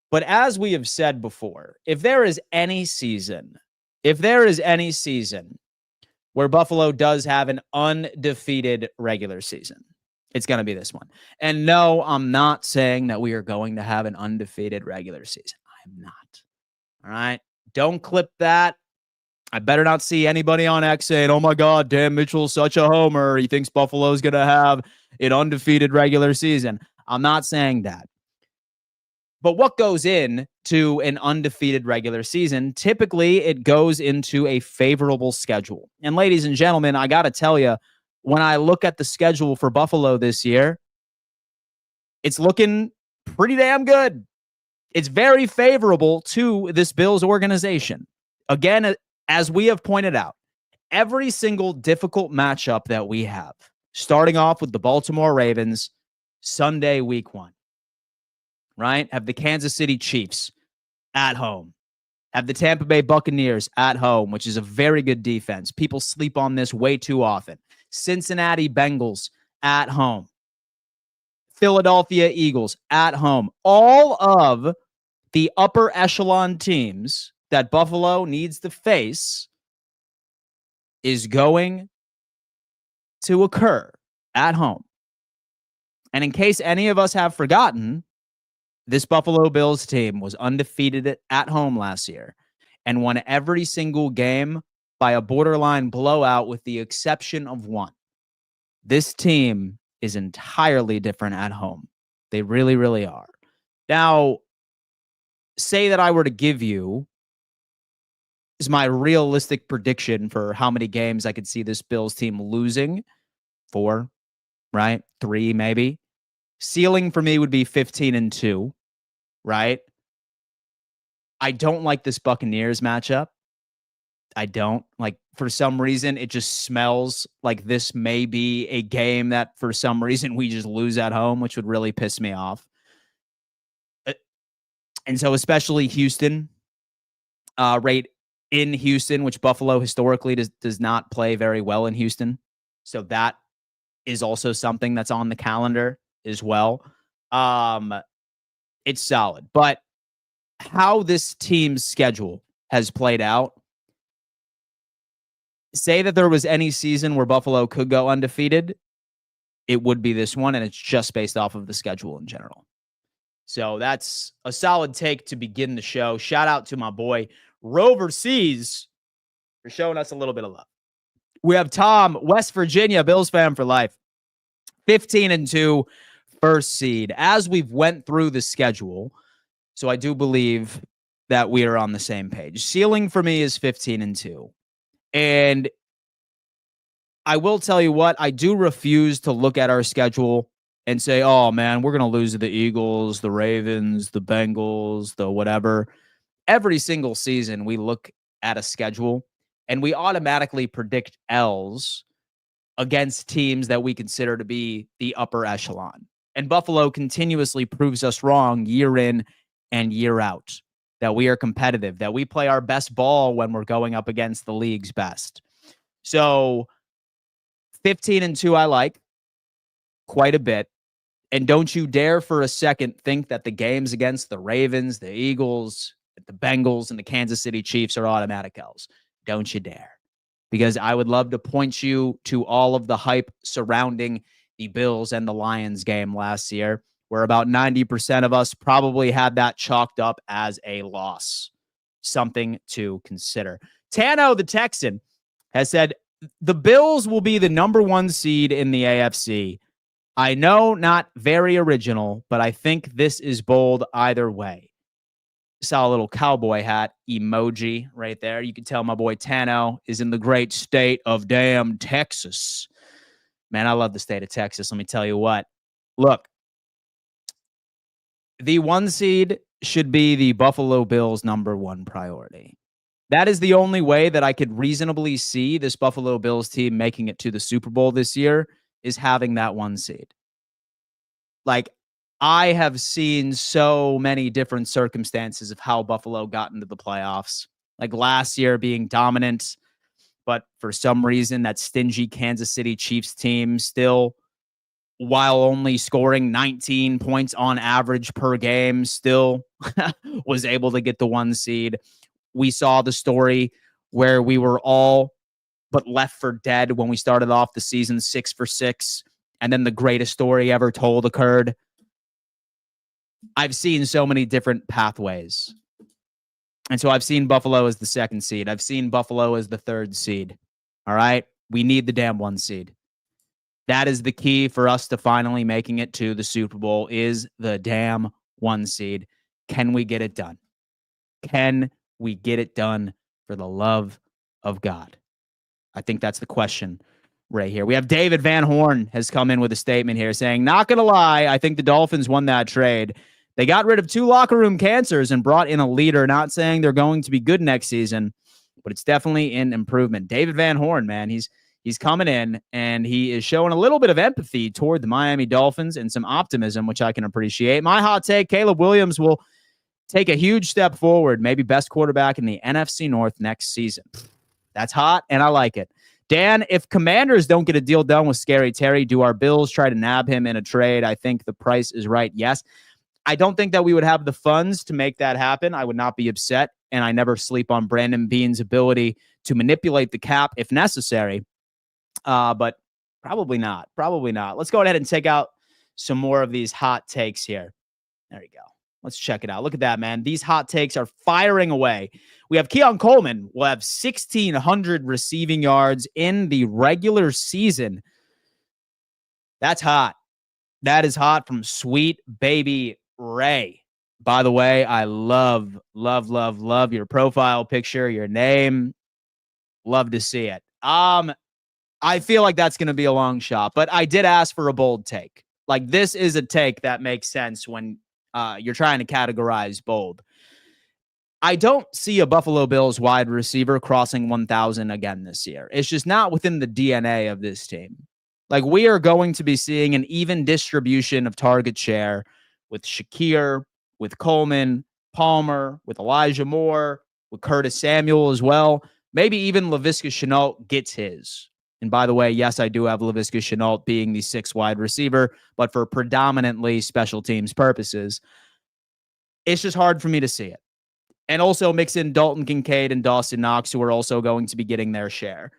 But as we have said before, if there is any season where Buffalo does have an undefeated regular season, it's going to be this one. And no, I'm not saying that we are going to have an undefeated regular season. I'm not. All right. Don't clip that. I better not see anybody on X saying, oh my God, Dan Mitchell's such a homer. He thinks Buffalo's going to have an undefeated regular season. I'm not saying that. But what goes into an undefeated regular season? Typically, it goes into a favorable schedule. And ladies and gentlemen, I got to tell you, when I look at the schedule for Buffalo this year, it's looking pretty damn good. It's very favorable to this Bills organization. Again, as we have pointed out, every single difficult matchup that we have, starting off with the Baltimore Ravens, Sunday, week 1, right? Have the Kansas City Chiefs at home. Have the Tampa Bay Buccaneers at home, which is a very good defense. People sleep on this way too often. Cincinnati Bengals at home. Philadelphia Eagles at home. All of the upper echelon teams that Buffalo needs to face is going to occur at home. And in case any of us have forgotten, this Buffalo Bills team was undefeated at home last year and won every single game by a borderline blowout with the exception of one. This team is entirely different at home. They really, really are. Now, say that I were to give you is my realistic prediction for how many games I could see this Bills team losing. 4, right? 3, maybe. Ceiling for me would be 15-2, right? I don't like this Buccaneers matchup. I don't. Like, for some reason, it just smells like this may be a game that for some reason we just lose at home, which would really piss me off. And so especially Houston, right in Houston, which Buffalo historically does not play very well in Houston. So that is also something that's on the calendar as well. It's solid. But how this team's schedule has played out, say that there was any season where Buffalo could go undefeated, it would be this one, and it's just based off of the schedule in general. So that's a solid take to begin the show. Shout out to my boy Rover Seas for showing us a little bit of love. We have Tom, West Virginia, Bills fan for life. 15-2, first seed. As we've went through the schedule, so I do believe that we are on the same page. Ceiling for me is 15-2. And I will tell you what, I do refuse to look at our schedule and say, oh, man, we're going to lose to the Eagles, the Ravens, the Bengals, the whatever. Every single season, we look at a schedule and we automatically predict L's against teams that we consider to be the upper echelon. And Buffalo continuously proves us wrong year in and year out, that we are competitive, that we play our best ball when we're going up against the league's best. So 15-2, I like quite a bit. And don't you dare for a second think that the games against the Ravens, the Eagles, the Bengals, and the Kansas City Chiefs are automatic L's. Don't you dare. Because I would love to point you to all of the hype surrounding the Bills and the Lions game last year, where about 90% of us probably had that chalked up as a loss. Something to consider. Tano, the Texan, has said, the Bills will be the number 1 seed in the AFC. I know, not very original, but I think this is bold either way. Saw a little cowboy hat emoji right there. You can tell my boy Tano is in the great state of damn Texas. Man, I love the state of Texas. Let me tell you what. Look, the 1 seed should be the Buffalo Bills' number 1 priority. That is the only way that I could reasonably see this Buffalo Bills team making it to the Super Bowl this year, is having that 1 seed. Like, I have seen so many different circumstances of how Buffalo got into the playoffs. Like last year being dominant, but for some reason that stingy Kansas City Chiefs team still, while only scoring 19 points on average per game, still was able to get the 1 seed. We saw the story where we were all but left for dead when we started off the season 6 for 6, and then the greatest story ever told occurred. I've seen so many different pathways. And so I've seen Buffalo as the 2nd seed. I've seen Buffalo as the 3rd seed. All right? We need the damn 1 seed. That is the key for us to finally making it to the Super Bowl, is the damn 1 seed. Can we get it done? Can we get it done for the love of God? I think that's the question right here. We have David Van Horn has come in with a statement here saying, not going to lie, I think the Dolphins won that trade. They got rid of 2 locker room cancers and brought in a leader. Not saying they're going to be good next season, but it's definitely an improvement. David Van Horn, man, he's coming in and he is showing a little bit of empathy toward the Miami Dolphins and some optimism, which I can appreciate. My hot take, Caleb Williams will take a huge step forward, maybe best quarterback in the NFC North next season. That's hot, and I like it. Dan, if Commanders don't get a deal done with Scary Terry, do our Bills try to nab him in a trade? I think the price is right. Yes. I don't think that we would have the funds to make that happen. I would not be upset, and I never sleep on Brandon Beane's ability to manipulate the cap if necessary. But probably not. Probably not. Let's go ahead and take out some more of these hot takes here. There you go. Let's check it out. Look at that, man. These hot takes are firing away. We have Keon Coleman will have 1,600 receiving yards in the regular season. That's hot. That is hot from Sweet Baby Ray. By the way, I love your profile picture, your name. Love to see it. I feel like that's going to be a long shot, but I did ask for a bold take. Like, this is a take that makes sense when you're trying to categorize bold. I don't see a Buffalo Bills wide receiver crossing 1,000 again this year. It's just not within the DNA of this team. Like, we are going to be seeing an even distribution of target share with Shakir, with Coleman, Palmer, with Elijah Moore, with Curtis Samuel as well. Maybe even Laviska Shenault gets his. And by the way, yes, I do have Laviska Shenault being the 6th wide receiver, but for predominantly special teams purposes. It's just hard for me to see it. And also mix in Dalton Kincaid and Dawson Knox, who are also going to be getting their share.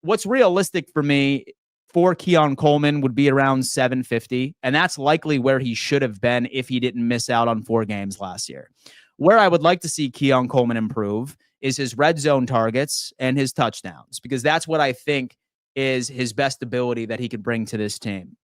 What's realistic for me for Keon Coleman would be around 750, and that's likely where he should have been if he didn't miss out on 4 games last year. Where I would like to see Keon Coleman improve is his red zone targets and his touchdowns, because that's what I think is his best ability that he could bring to this team.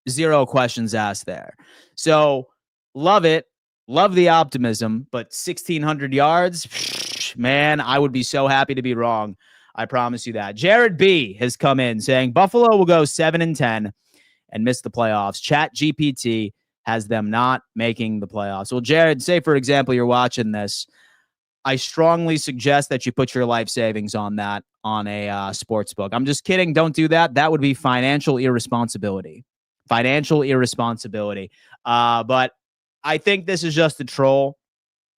0 questions asked there. So love it. Love the optimism, but 1,600 yards, man, I would be so happy to be wrong. I promise you that. Jared B has come in saying Buffalo will go 7-10 and miss the playoffs. Chat GPT has them not making the playoffs. Well, Jared, say, for example, you're watching this. I strongly suggest that you put your life savings on that on a sports book. I'm just kidding. Don't do that. That would be financial irresponsibility. Financial irresponsibility. But I think this is just a troll.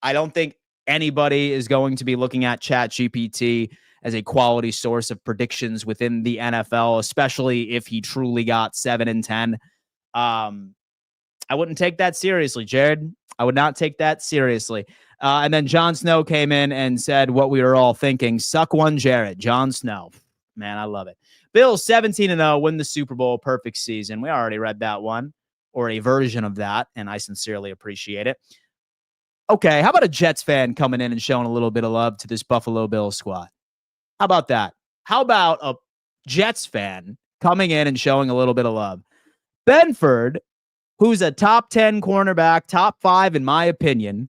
I don't think anybody is going to be looking at ChatGPT as a quality source of predictions within the NFL, especially if he truly got 7-10. I wouldn't take that seriously, Jared. I would not take that seriously. And then Jon Snow came in and said what we were all thinking. Suck one, Jared. Jon Snow. Man, I love it. Bills 17-0, win the Super Bowl, perfect season. We already read that one, or a version of that, and I sincerely appreciate it. Okay, how about a Jets fan coming in and showing a little bit of love to this Buffalo Bills squad? How about that? How about a Jets fan coming in and showing a little bit of love? Benford, who's a top 10 cornerback, top 5 in my opinion,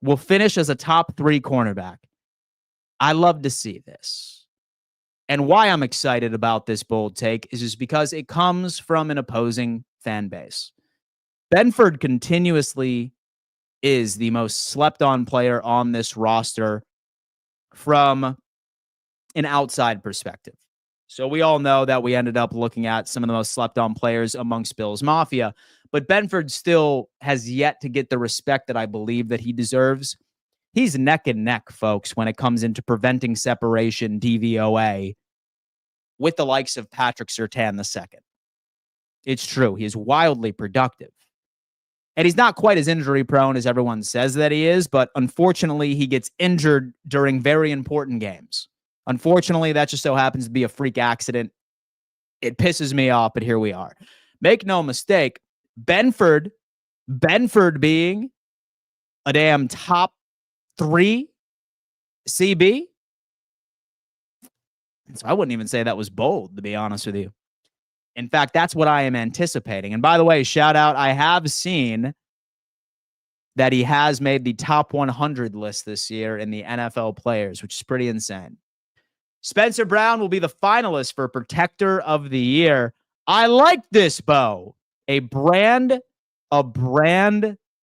will finish as a top 3 cornerback. I love to see this. And why I'm excited about this bold take is just because it comes from an opposing fan base. Benford continuously is the most slept-on player on this roster from an outside perspective. So we all know that we ended up looking at some of the most slept-on players amongst Bills Mafia, but Benford still has yet to get the respect that I believe that he deserves. He's neck and neck, folks, when it comes into preventing separation, DVOA, with the likes of Patrick Surtain II. It's true. He is wildly productive. And he's not quite as injury prone as everyone says that he is, but unfortunately, he gets injured during very important games. Unfortunately, that just so happens to be a freak accident. It pisses me off, but here we are. Make no mistake, Benford being a damn top 3 CB. So I wouldn't even say that was bold, to be honest with you. In fact, that's what I am anticipating. And by the way, shout out, I have seen that he has made the top 100 list this year in the NFL players, which is pretty insane. Spencer Brown will be the finalist for Protector of the Year. I like this, Bo. A brand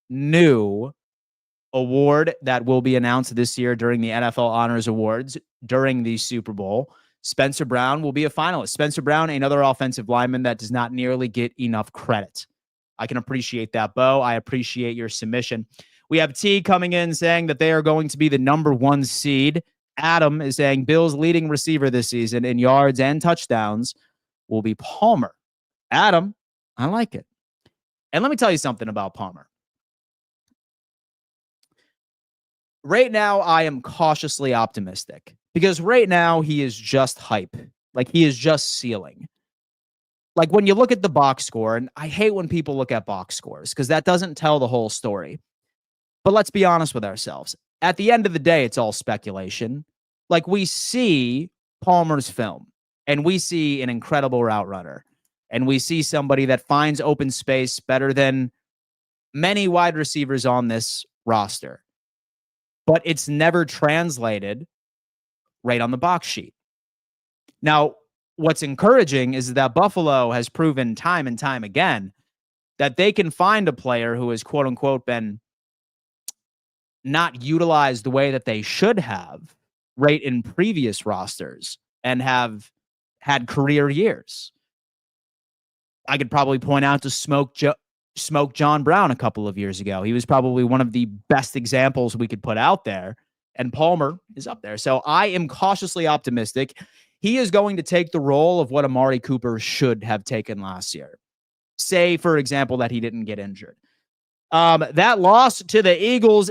new award that will be announced this year during the NFL Honors Awards during the Super Bowl. Spencer Brown will be a finalist. Spencer Brown, another offensive lineman that does not nearly get enough credit. I can appreciate that, Bo. I appreciate your submission. We have T coming in saying that they are going to be the number 1 seed. Adam is saying Bills' leading receiver this season in yards and touchdowns will be Palmer. Adam, I like it. And let me tell you something about Palmer. right now I am cautiously optimistic because right now he is just hype. Like he is just ceiling. Like when you look at the box score, and I hate when people look at box scores because that doesn't tell the whole story. But let's be honest with ourselves. At the end of the day, it's all speculation. Like we see Palmer's film and we see an incredible route runner and we see somebody that finds open space better than many wide receivers on this roster. But it's never translated right on the box sheet. Now, what's encouraging is that Buffalo has proven time and time again that they can find a player who has quote unquote been not utilized the way that they should have right in previous rosters and have had career years. I could probably point out to Smoke John Brown a couple of years ago. He was probably one of the best examples we could put out there, and Palmer is up there. So I am cautiously optimistic. He is going to take the role of what Amari Cooper should have taken last year. Say, for example, that he didn't get injured. That loss to the Eagles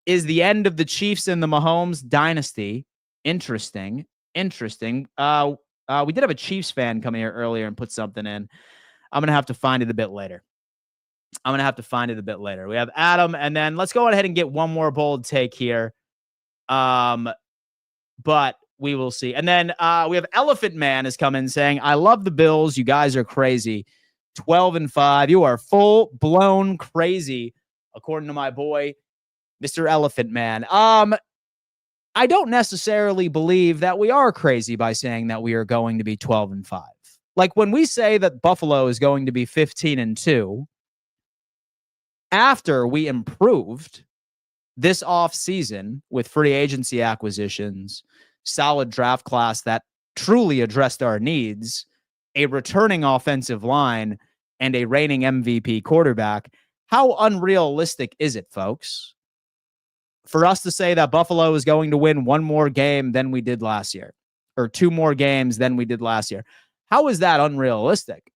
is the end of the Chiefs and the Mahomes dynasty. Interesting. We did have a Chiefs fan come here earlier and put something in. I'm going to have to find it a bit later. We have Adam, and then let's go ahead and get one more bold take here. But we will see. And then we have Elephant Man is coming saying, I love the Bills. You guys are crazy. 12-5. You are full blown crazy, according to my boy, Mr. Elephant Man. I don't necessarily believe that we are crazy by saying that we are going to be 12-5. Like when we say that Buffalo is going to be 15-2, after we improved this offseason with free agency acquisitions, solid draft class that truly addressed our needs, a returning offensive line, and a reigning MVP quarterback, how unrealistic is it, folks, for us to say that Buffalo is going to win one more game than we did last year, or two more games than we did last year? How is that unrealistic?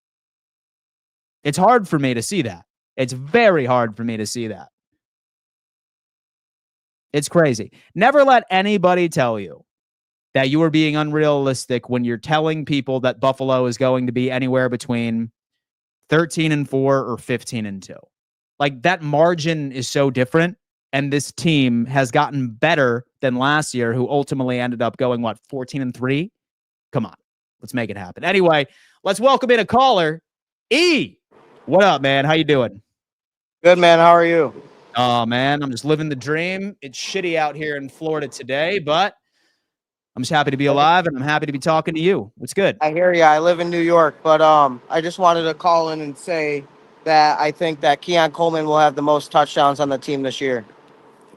It's hard for me to see that. It's very hard for me to see that. It's crazy. Never let anybody tell you that you are being unrealistic when you're telling people that Buffalo is going to be anywhere between 13-4 or 15-2. Like that margin is so different. And this team has gotten better than last year, who ultimately ended up going, 14-3? Come on, let's make it happen. Anyway, let's welcome in a caller. E, what up, man? How you doing? Good, man. How are you? Oh, man, I'm just living the dream. It's shitty out here in Florida today, but I'm just happy to be alive, and I'm happy to be talking to you. What's good? I hear you. I live in New York, but I just wanted to call in and say that I think that Keon Coleman will have the most touchdowns on the team this year.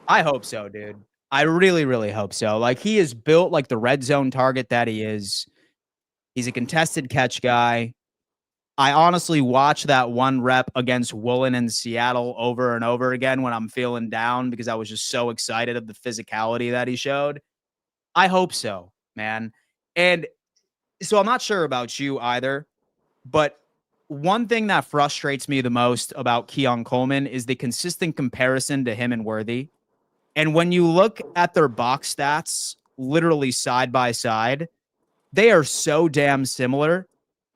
I hope so, dude. I really, really hope so. Like, he is built like the red zone target that he is. He's a contested catch guy. I honestly watch that one rep against Woolen in Seattle over and over again when I'm feeling down because I was just so excited of the physicality that he showed. I hope so, man. And so I'm not sure about you either, but one thing that frustrates me the most about Keon Coleman is the consistent comparison to him and Worthy. And when you look at their box stats, literally side by side, they are so damn similar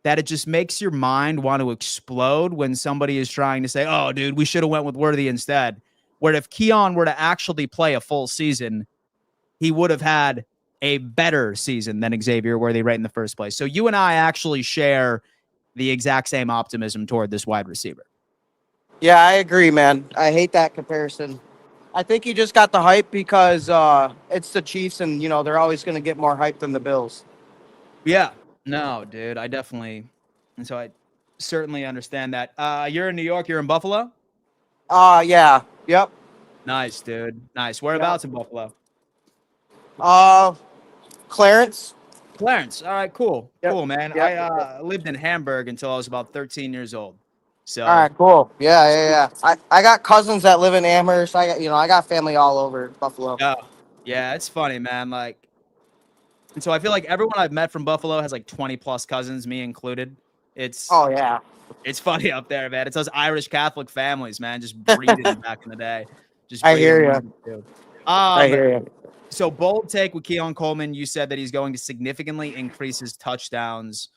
that it just makes your mind want to explode when somebody is trying to say, oh, dude, we should have went with Worthy instead. Where if Keon were to actually play a full season, he would have had a better season than Xavier Worthy right in the first place. So you and I actually share the exact same optimism toward this wide receiver. Yeah, I agree, man. I hate that comparison. I think he just got the hype because it's the Chiefs, and, they're always going to get more hype than the Bills. Yeah. No, dude, I certainly understand that. You're in New York. You're in Buffalo? Yeah. Yep. Nice, dude. Nice. Whereabouts in Buffalo? Clarence. Clarence. All right, cool. Yep. Cool, man. Yep. I lived in Hamburg until I was about 13 years old. So All right, cool. Yeah. I got cousins that live in Amherst. I got family all over Buffalo. Yeah, it's funny, man. Like, and so I feel like everyone I've met from Buffalo has like 20 plus cousins, me included. It's funny up there, man. It's those Irish Catholic families, man, just breeding back in the day. I hear you. I hear you. So bold take with Keon Coleman. You said that he's going to significantly increase his touchdowns.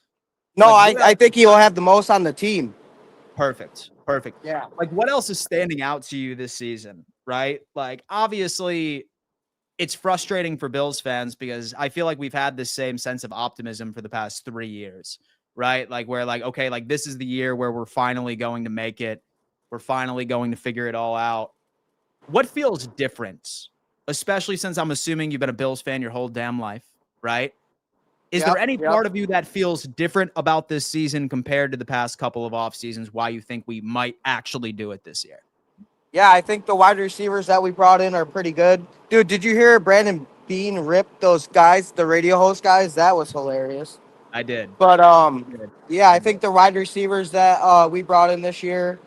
No, I think he'll have the most on the team. Perfect. Yeah. Like, what else is standing out to you this season, right? Like, obviously, it's frustrating for Bills fans because I feel like we've had this same sense of optimism for the past 3 years, right? Like, we're like, okay, like this is the year where we're finally going to make it. We're finally going to figure it all out. What feels different, especially since I'm assuming you've been a Bills fan your whole damn life, right? Is there any part of you that feels different about this season compared to the past couple of off seasons? Why you think we might actually do it this year? Yeah, I think the wide receivers that we brought in are pretty good. Dude, did you hear Brandon Bean rip those guys, the radio host guys? That was hilarious. I did. But yeah, I think the wide receivers that we brought in this year,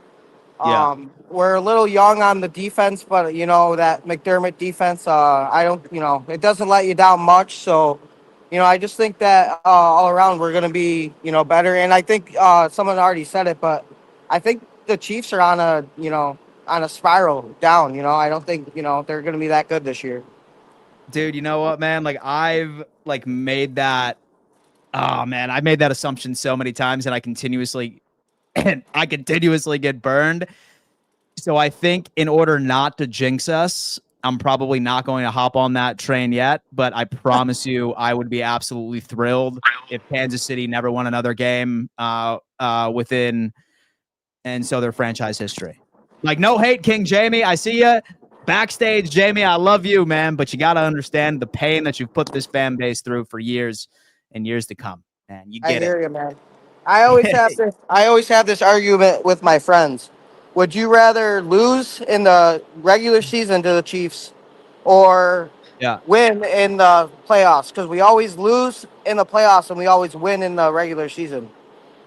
we're a little young on the defense, but you know that McDermott defense, I don't, you know, it doesn't let you down much. So, you know, I just think that all around we're gonna be, you know, better. And I think someone already said it, but I think the Chiefs are on a spiral down. You know, I don't think they're gonna be that good this year. Dude, you know what, man? Like I've made that. Oh man, I made that assumption so many times, and I continuously get burned. So I think in order not to jinx us, I'm probably not going to hop on that train yet. But I promise you, I would be absolutely thrilled if Kansas City never won another game within their franchise history. Like, no hate, King Jamie. I see you backstage, Jamie. I love you, man. But you got to understand the pain that you've put this fan base through for years and years to come. Man, you get it. I hear you, man. I always have this argument with my friends. Would you rather lose in the regular season to the Chiefs or win in the playoffs? Because we always lose in the playoffs and we always win in the regular season.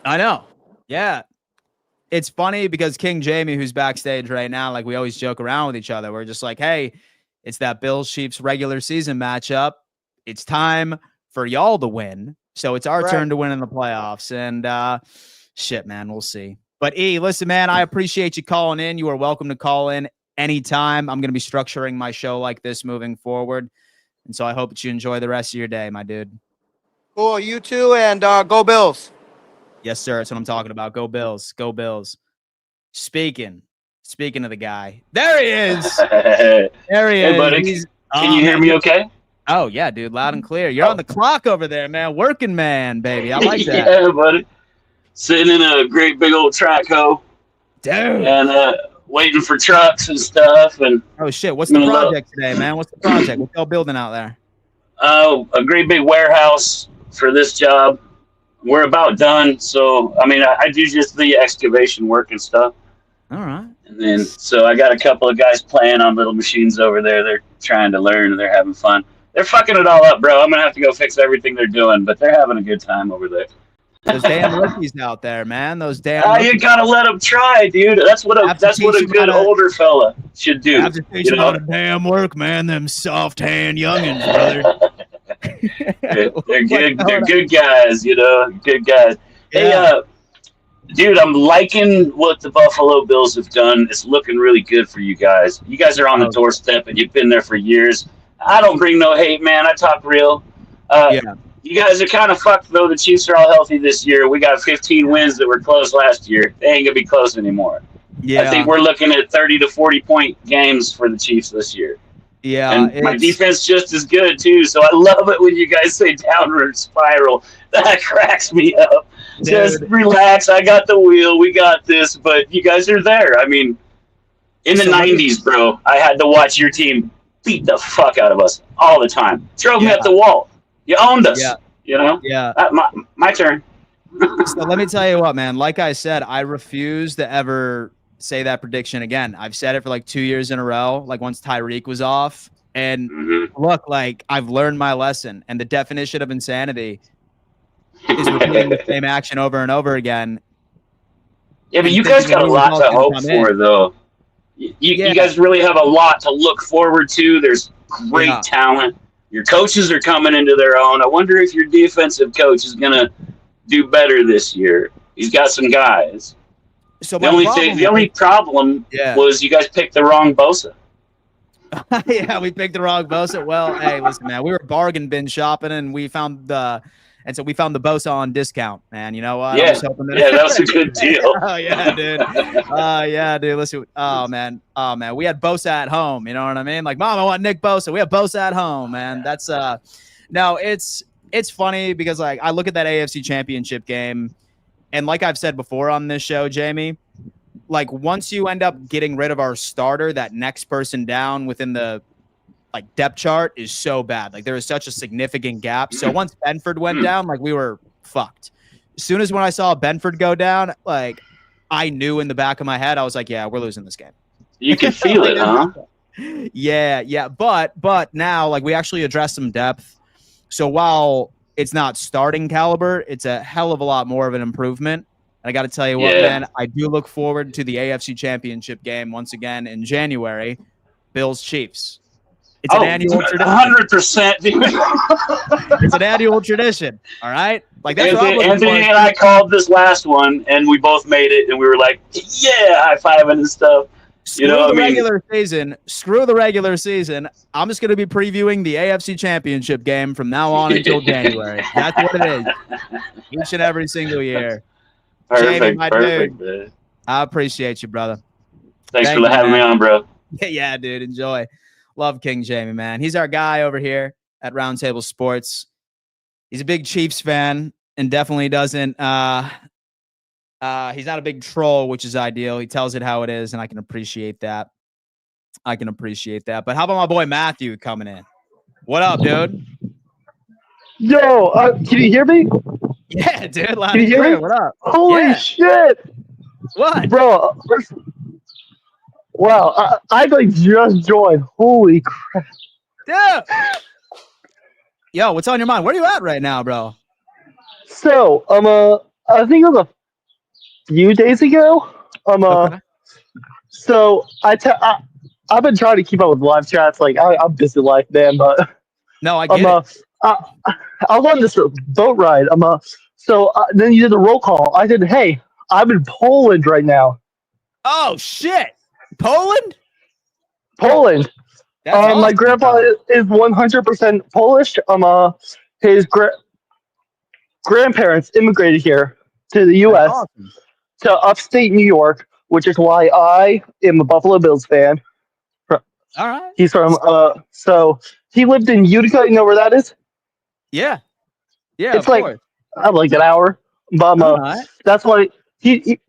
I know. Yeah. It's funny because King Jamie, who's backstage right now, like we always joke around with each other. We're just like, hey, it's that Bills Chiefs regular season matchup. It's time for y'all to win. So it's our turn to win in the playoffs. And shit, man, we'll see. But E, listen, man, I appreciate you calling in. You are welcome to call in anytime. I'm going to be structuring my show like this moving forward. And so I hope that you enjoy the rest of your day, my dude. Cool. You too. And go Bills. Yes, sir. That's what I'm talking about. Go Bills. Go Bills. Speaking of the guy, there he is. There he is. Hey, buddy. Can you hear me okay? Oh, yeah, dude. Loud and clear. You're on the clock over there, man. Working man, baby. I like that. Yeah, buddy. Sitting in a great big old track hoe. Dude. And waiting for trucks and stuff. And oh, shit. What's the project today, man? What's the project? What's y'all building out there? A great big warehouse for this job. We're about done. So, I mean, I do just the excavation work and stuff. All right. And then, so I got a couple of guys playing on little machines over there. They're trying to learn and they're having fun. They're fucking it all up, bro. I'm going to have to go fix everything they're doing, but they're having a good time over there. Those damn rookies out there, man. Those damn you got to let them try, dude. That's what a good older fella should do. Have to teach them how to damn work, man. Them soft hand youngins, brother. They're good. They're good guys, you know. Good guys. Yeah. Hey, dude, I'm liking what the Buffalo Bills have done. It's looking really good for you guys. You guys are on the doorstep, and you've been there for years. I don't bring no hate, man. I talk real. You guys are kind of fucked, though. The Chiefs are all healthy this year. We got 15 wins that were close last year. They ain't going to be close anymore. Yeah. I think we're looking at 30 to 40-point games for the Chiefs this year. Yeah. And my defense just as good, too. So I love it when you guys say downward spiral. That cracks me up. Dude. Just relax. I got the wheel. We got this. But you guys are there. I mean, in the 90s, bro, I had to watch your team beat the fuck out of us all the time. Throw me at the wall. You owned us. Yeah. You know? Yeah. My turn. So let me tell you what, man. Like I said, I refuse to ever say that prediction again. I've said it for like 2 years in a row, like once Tyreek was off. And look, like I've learned my lesson. And the definition of insanity is repeating the same action over and over again. Yeah, but you guys got a lot to hope for, though. You guys really have a lot to look forward to. There's great talent. Your coaches are coming into their own. I wonder if your defensive coach is going to do better this year. He's got some guys. So the only problem was you guys picked the wrong Bosa. Yeah, we picked the wrong Bosa. Well, hey, listen, man, we were bargain bin shopping and we found the Bosa on discount, man. You know what? I'm Yeah, just hoping that yeah, that was a good deal. Oh yeah, dude. Yeah, dude. Listen, oh man, we had Bosa at home. You know what I mean? Like, Mom, I want Nick Bosa. We have Bosa at home, man. That's no, it's funny because like I look at that AFC Championship game, and like I've said before on this show, Jamie, like once you end up getting rid of our starter, that next person down within the like depth chart is so bad. Like there is such a significant gap. So once Benford went down, like we were fucked. As soon as when I saw Benford go down, like I knew in the back of my head, I was like, yeah, we're losing this game. You can feel it, huh? Yeah. But now like we actually addressed some depth. So while it's not starting caliber, it's a hell of a lot more of an improvement. And I got to tell you what, man, I do look forward to the AFC Championship game once again in January. Bills Chiefs. It's an annual tradition. 100%. It's an annual tradition. All right. Like that's Anthony and I called this last one, and we both made it, and we were like, "Yeah, high fiving and stuff." Screw the regular season. I'm just going to be previewing the AFC Championship game from now on until January. That's what it is. Each and every single year. Perfect, Jamie, my perfect. dude, I appreciate you, brother. Thanks for having me on, bro. Yeah, dude. Enjoy. Love King Jamie, man. He's our guy over here at Roundtable Sports. He's a big Chiefs fan and definitely doesn't. He's not a big troll, which is ideal. He tells it how it is, and I can appreciate that. But how about my boy Matthew coming in? What up, dude? Yo, can you hear me? Yeah, dude. Can you hear me? What up? Holy shit! What? Bro, wow, I like just joined. Holy crap. Dude! Yo, what's on your mind? Where are you at right now, bro? So, I think it was a few days ago. Okay. So I've been trying to keep up with live chats. Like I'm busy life, man. But no, I get it. I was on this boat ride. So then you did the roll call. I said, hey, I'm in Poland right now. Oh shit, Poland. That's awesome, my grandpa is 100% Polish. His grandparents immigrated here to the U.S. Awesome. To upstate New York, which is why I am a Buffalo Bills fan. All right. He's from so he lived in Utica. You know where that is? Yeah. It's like I like an hour, but right. That's why he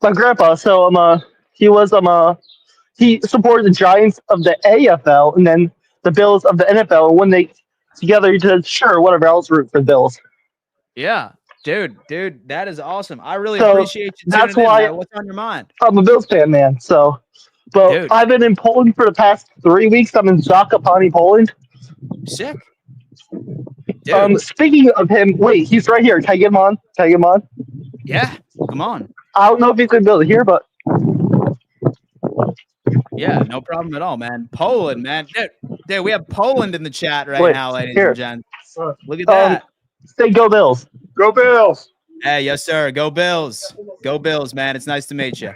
my grandpa. So he supported the Giants of the AFL and then the Bills of the NFL. When they together, he said, "Sure, whatever. I'll root for the Bills." Yeah, dude, that is awesome. I really appreciate you. That's why. What's on your mind? I'm a Bills fan, man. So, but dude, I've been in Poland for the past 3 weeks. I'm in Zakopane, Poland. Sick. Dude. Speaking of him, wait, he's right here. Can I get him on? Yeah, come on. I don't know if he's gonna be able to hear, but yeah, no problem at all, man. Poland, man. Dude, we have Poland in the chat right now, ladies and gents. Look at that. Say go Bills. Go Bills. Hey, yes, sir. Go Bills. Go Bills, man. It's nice to meet you.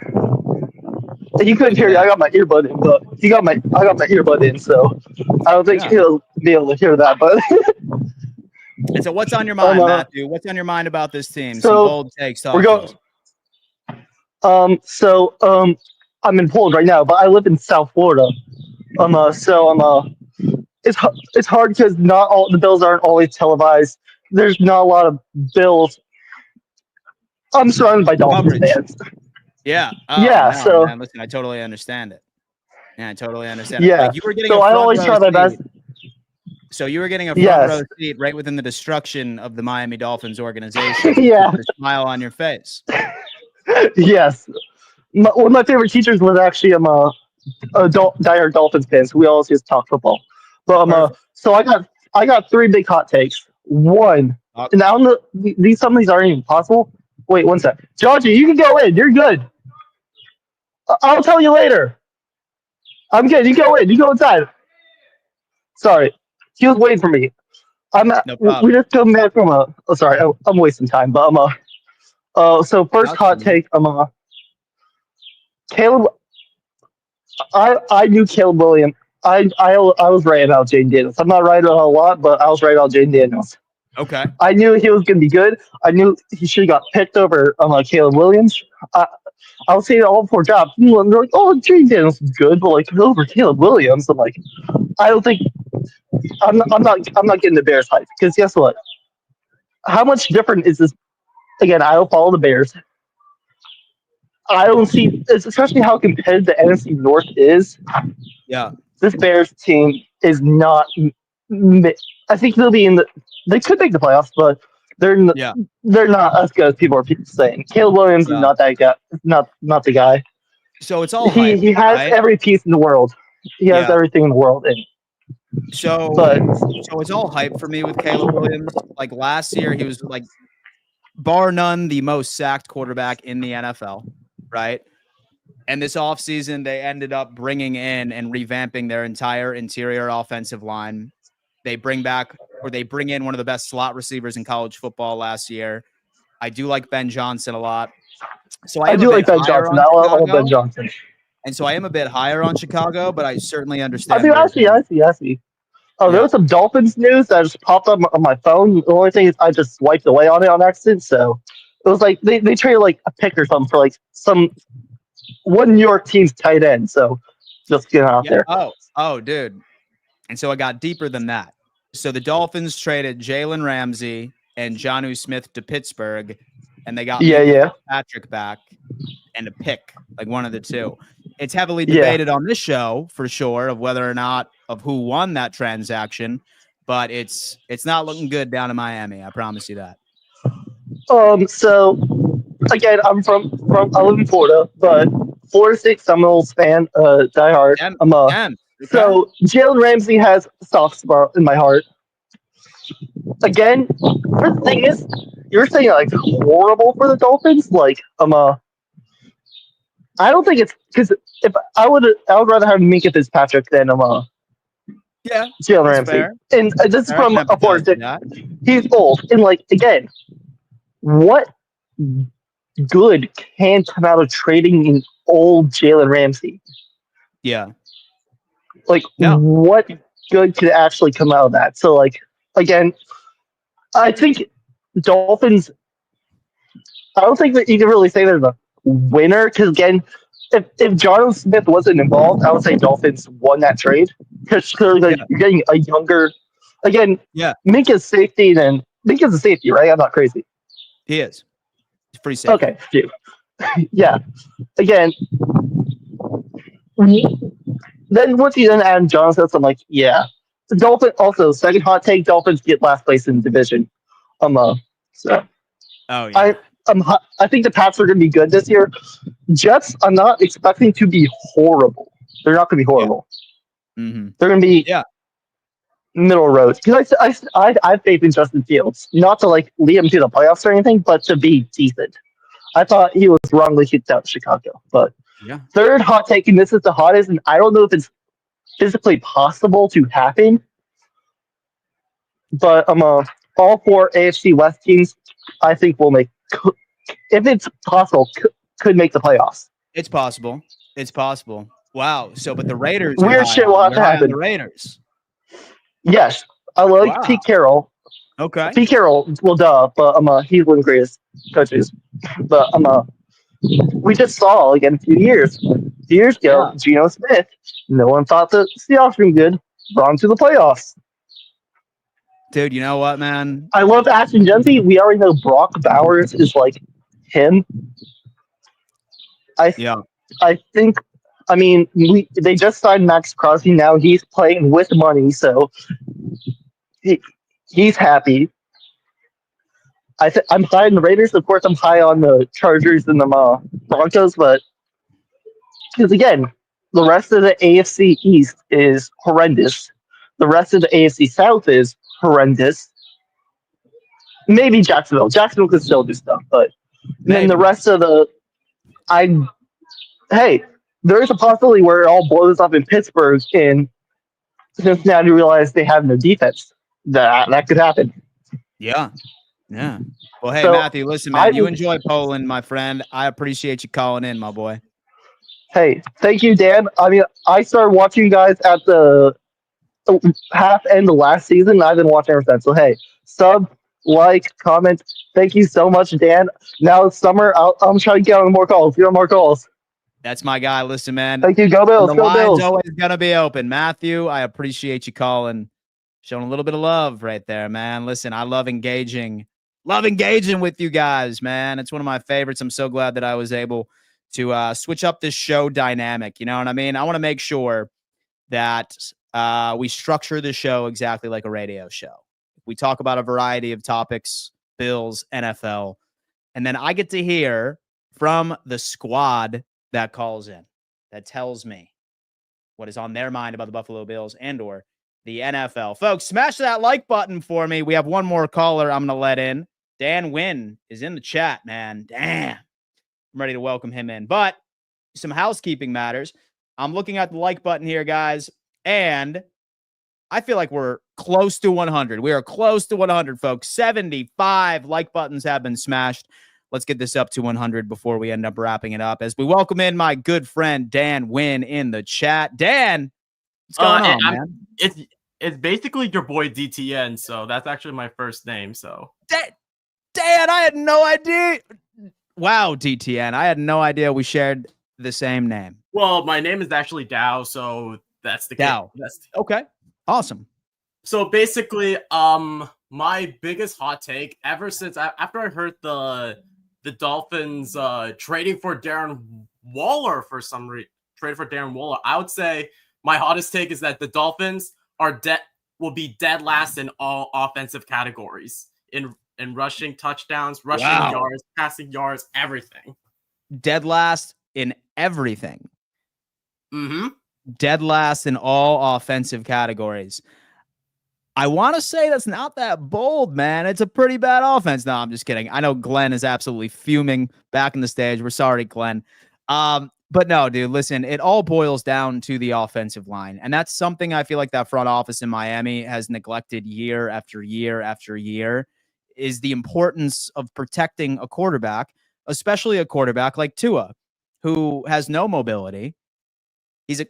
You couldn't hear. I got my earbud in, but I got my earbud in, so I don't think he'll be able to hear that. But and so, what's on your mind, Matthew? What's on your mind about this team? So some bold takes. We're going. I'm in Poland right now, but I live in South Florida. It's hard because not all the Bills aren't always televised. There's not a lot of Bills. I'm surrounded by Dolphins fans. Yeah. Yeah. No, so man, listen, I totally understand it. Yeah, I totally understand. Yeah. Like you were getting. So I always try my best. So you were getting a front row seat right within the destruction of the Miami Dolphins organization. Yeah. With a smile on your face. Yes. One of my favorite teachers was actually a diehard Dolphins fan. So we always just talk football. But so I got 3 big hot takes. One, and I don't know, some of these aren't even possible. Wait, one sec. Georgie, you can go in. You're good. I'll tell you later. I'm good. You go in. You go inside. Sorry. He was waiting for me. We just come back from sorry, I'm wasting time. But so first hot take, Caleb. I knew Caleb Williams. I was right about Jane Daniels. I'm not right about a lot, but I was right about Jane Daniels. Okay. I knew he was going to be good. I knew he should have got picked over Caleb Williams. I was saying all before jobs. And they're like, "Oh, Jane Daniels is good," but like over Caleb Williams, I'm like, I don't think I'm not getting the Bears hype because guess what? How much different is this? Again, I don't follow the Bears. I don't see, especially how competitive the NFC North is. Yeah. This Bears team is not. I think they'll be in the. They could make the playoffs, but they're they're not as good as people are saying. Caleb Williams is not that guy. Not the guy. So it's all hype, he has right? every piece in the world. He has everything in the world. So it's all hype for me with Caleb Williams. Like last year, he was like bar none the most sacked quarterback in the NFL, right? And this offseason, they ended up bringing in and revamping their entire interior offensive line. They bring in one of the best slot receivers in college football last year. I do like Ben Johnson a lot. So I do like Ben Johnson. I love Ben Johnson. And so I am a bit higher on Chicago, but I certainly understand. I see. Oh, there was some Dolphins news that just popped up on my phone. The only thing is I just swiped away on it on accident. So it was like they traded like a pick or something for like one New York team's tight end. So just get out there. Oh, dude. And so I got deeper than that. So the Dolphins traded Jalen Ramsey and Jonnu Smith to Pittsburgh, and they got Patrick back and a pick, like one of the two. It's heavily debated on this show for sure of whether or not of who won that transaction, but it's not looking good down in Miami. I promise you that. So again, I live in Florida, but Florida State Seminoles fan, diehard. So Jalen Ramsey has a soft spot in my heart. Again, the thing is, you're saying like horrible for the Dolphins. Like, I don't think it's because if I would rather have Minka Fitzpatrick than Jalen Ramsey. Fair. And this is from a Florida State. He's old, and like again, what good can come out of trading an old Jalen Ramsey? Yeah. Like, what good could actually come out of that? So, like, again, I think Dolphins, I don't think that you can really say they're the winner because, again, if Jonnu Smith wasn't involved, I would say Dolphins won that trade because clearly you're getting a younger, again, Minka's a safety, right? I'm not crazy. He is. He's pretty safe. Okay. Yeah. Again, then once you then add John Smith, I'm like, the Dolphins also second hot take. Dolphins get last place in the division. I think the Pats are going to be good this year. Jets, I'm not expecting to be horrible. They're not going to be horrible. Mm-hmm. They're going to be middle road. Because I have faith in Justin Fields, not to like lead him to the playoffs or anything, but to be decent. I thought he was wrongly kicked out of Chicago, but third hot take, and this is the hottest, and I don't know if it's physically possible to happen, but all four AFC West teams, I think will make, if it's possible, could make the playoffs. It's possible. Wow. So, but the Raiders. Weird shit will have to happen. The Raiders. Yes, I like Pete Carroll. Okay. Pete Carroll, well, duh, but he's one of the greatest coaches. But we just saw again a few years ago, Geno Smith. No one thought the Seahawks were good. Brought to the playoffs. Dude, you know what, man? I love Ashton Jensen. We already know Brock Bowers is like him. I think. I mean, they just signed Max Crosby. Now he's playing with money, so he's happy. I'm high on the Raiders. Of course, I'm high on the Chargers and the Broncos, but because again, the rest of the AFC East is horrendous. The rest of the AFC South is horrendous. Maybe Jacksonville. Jacksonville could still do stuff, but then the rest of there is a possibility where it all blows up in Pittsburgh and Cincinnati realize they have no defense. That could happen. Yeah. Well, hey, Matthew, listen, man, you enjoy Poland, my friend. I appreciate you calling in, my boy. Hey, thank you, Dan. I mean, I started watching you guys at the half end of last season. I've been watching ever since. So hey, sub, like, comment. Thank you so much, Dan. Now it's summer. I'm trying to get on more calls. Get on more calls. That's my guy. Listen, man. Thank you. Go And Bills. the Go line's Bills. always gonna be open. Matthew, I appreciate you calling, showing a little bit of love right there, man. Listen, I love engaging with you guys, man. It's one of my favorites. I'm so glad that I was able to switch up this show dynamic. You know what I mean? I want to make sure that we structure the show exactly like a radio show. We talk about a variety of topics, Bills, NFL, and then I get to hear from the squad that calls in, that tells me what is on their mind about the Buffalo Bills and or the NFL. Folks, smash that like button for me. We have one more caller I'm going to let in. Dan Wynn is in the chat, man. Damn. I'm ready to welcome him in. But some housekeeping matters. I'm looking at the like button here, guys, and I feel like we're close to 100. We are close to 100, folks. 75 like buttons have been smashed. Let's get this up to 100 before we end up wrapping it up as we welcome in my good friend Dan Wynn in the chat. Dan, what's going on, man? It's basically your boy DTN, so that's actually my first name. So Dan, I had no idea. Wow, DTN, I had no idea we shared the same name. Well, my name is actually Dow, so that's the Dow. Okay, awesome. So basically, my biggest hot take ever since after I heard the Dolphins trading for Darren Waller trade for Darren Waller, I would say my hottest take is that the Dolphins will be dead last in all offensive categories in rushing touchdowns, rushing yards, passing yards, everything. Dead last in everything. Mm-hmm. Dead last in all offensive categories. I want to say that's not that bold, man. It's a pretty bad offense. No, I'm just kidding. I know Glenn is absolutely fuming back in the stage. We're sorry, Glenn. But no, dude, listen, it all boils down to the offensive line. And that's something I feel like that front office in Miami has neglected year after year after year, is the importance of protecting a quarterback, especially a quarterback like Tua, who has no mobility. He's a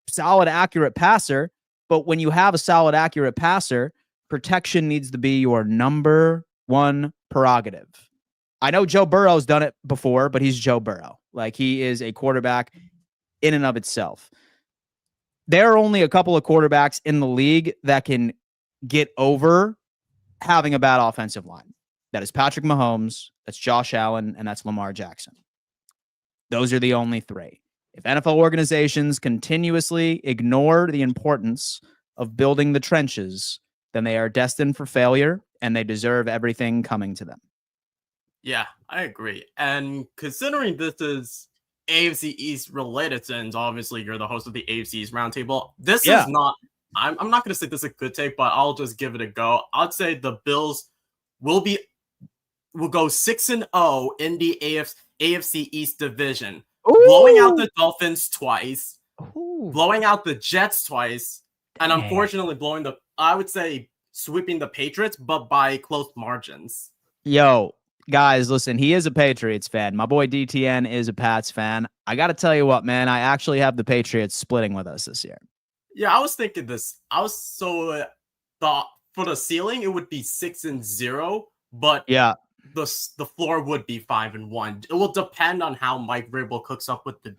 solid, accurate passer. But when you have a solid, accurate passer, protection needs to be your number one prerogative. I know Joe Burrow's done it before, but he's Joe Burrow. Like, he is a quarterback in and of itself. There are only a couple of quarterbacks in the league that can get over having a bad offensive line. That is Patrick Mahomes, that's Josh Allen, and that's Lamar Jackson. Those are the only three. If NFL organizations continuously ignore the importance of building the trenches, then they are destined for failure, and they deserve everything coming to them. Yeah, I agree. And considering this is AFC East related, since obviously you're the host of the AFC East Roundtable, this is not, I'm not going to say this is a good take, but I'll just give it a go. I'd say the Bills will go 6-0 in the AFC East division. Ooh. Blowing out the Dolphins twice, blowing out the Jets twice, and unfortunately sweeping the Patriots, but by close margins. Yo, guys, listen, he is a Patriots fan. My boy DTN is a Pats fan. I got to tell you what, man, I actually have the Patriots splitting with us this year. Yeah, I was thinking this. For the ceiling, it would be 6-0, but yeah, the floor would be 5-1. It will depend on how Mike Vrabel cooks up with the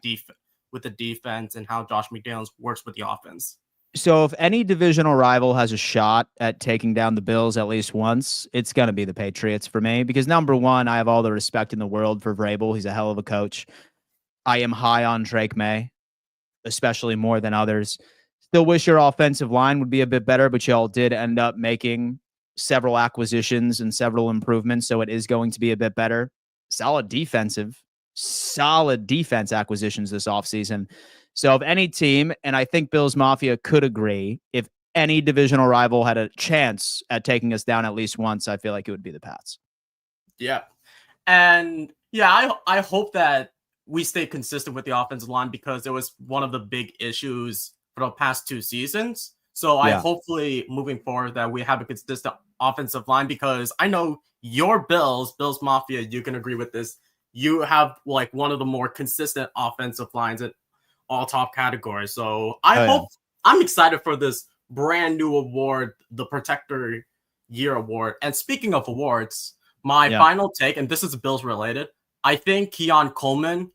defense and how Josh McDaniels works with the offense. So if any divisional rival has a shot at taking down the Bills at least once, it's going to be the Patriots for me, because number one, I have all the respect in the world for Vrabel. He's a hell of a coach. I am high on Drake May, especially more than others. Still wish your offensive line would be a bit better, but y'all did end up making several acquisitions and several improvements, so it is going to be a bit better. Solid defense acquisitions this offseason. So if any team, and I think Bills Mafia could agree, if any divisional rival had a chance at taking us down at least once, I feel like it would be the Pats. Yeah. And yeah, I hope that we stay consistent with the offensive line, because it was one of the big issues for the past 2 seasons. So I hopefully moving forward that we have a consistent offensive line, because I know your Bills Mafia, you can agree with this. You have like one of the more consistent offensive lines all top categories. So I'm excited for this brand new award, the Protector Year Award. And speaking of awards, my final take, and this is Bills related, I think Keon Coleman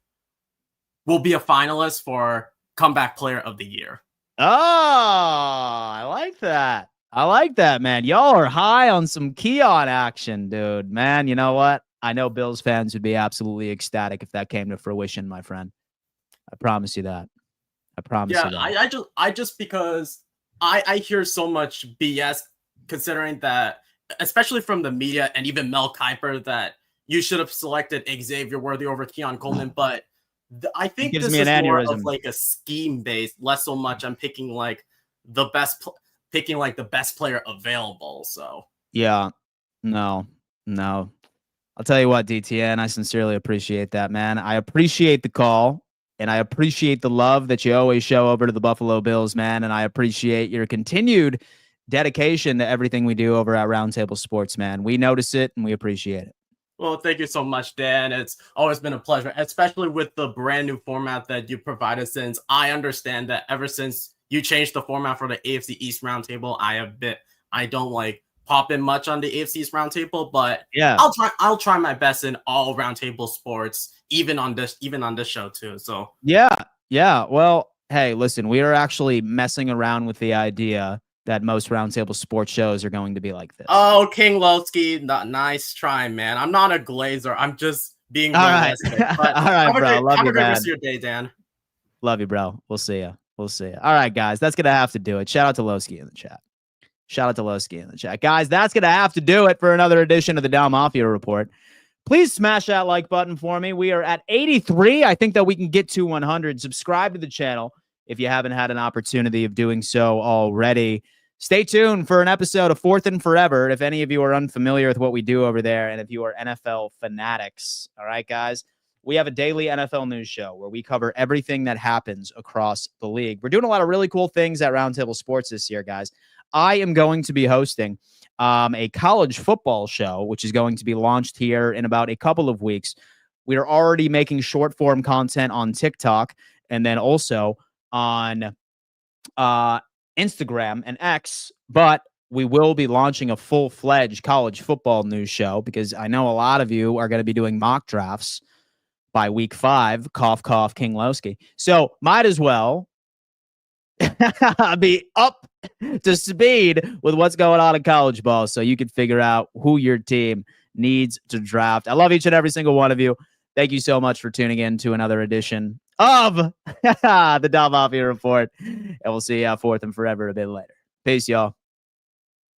will be a finalist for Comeback Player of the Year. Oh, I like that. I like that, man. Y'all are high on some Keon action, dude. Man, you know what? I know Bills fans would be absolutely ecstatic if that came to fruition, my friend. I promise you that. I promise you that. I just because I hear so much BS considering that, especially from the media and even Mel Kiper, that you should have selected Xavier Worthy over Keon Coleman, but I think this is more of like a scheme based, less so much I'm picking like the best player available. So no. I'll tell you what, DTN, I sincerely appreciate that, man. I appreciate the call, and I appreciate the love that you always show over to the Buffalo Bills, man. And I appreciate your continued dedication to everything we do over at Roundtable Sports, man. We notice it and we appreciate it. Well, thank you so much, Dan. It's always been a pleasure, especially with the brand new format that you provided, since I understand that ever since you changed the format for the AFC East Roundtable, I don't like pop in much on the AFC East Roundtable, but I'll try my best in all Roundtable sports, even on this show too. So yeah. Well, hey, listen, we are actually messing around with the idea that most Roundtable sports shows are going to be like this. Oh, King Lowski, nice try, man. I'm not a glazer. I'm just being realistic. All right, bro. Love you, man. Have a great rest of your day, Dan. Love you, bro. We'll see you. All right, guys. That's going to have to do it. Shout out to Lowski in the chat. Guys, that's going to have to do it for another edition of the Don Mafia Report. Please smash that like button for me. We are at 83. I think that we can get to 100. Subscribe to the channel if you haven't had an opportunity of doing so already. Stay tuned for an episode of Fourth and Forever if any of you are unfamiliar with what we do over there and if you are NFL fanatics. All right, guys? We have a daily NFL news show where we cover everything that happens across the league. We're doing a lot of really cool things at Roundtable Sports this year, guys. I am going to be hosting a college football show, which is going to be launched here in about a couple of weeks. We are already making short form content on TikTok and then also on Instagram and X, but we will be launching a full-fledged college football news show because I know a lot of you are going to be doing mock drafts by week 5. Cough, cough, King Lowski. So might as well be up to speed with what's going on in college ball so you can figure out who your team needs to draft. I love each and every single one of you. Thank you so much for tuning in to another edition of the Don Mafia Report. And we'll see you Fourth and Forever a bit later. Peace, y'all.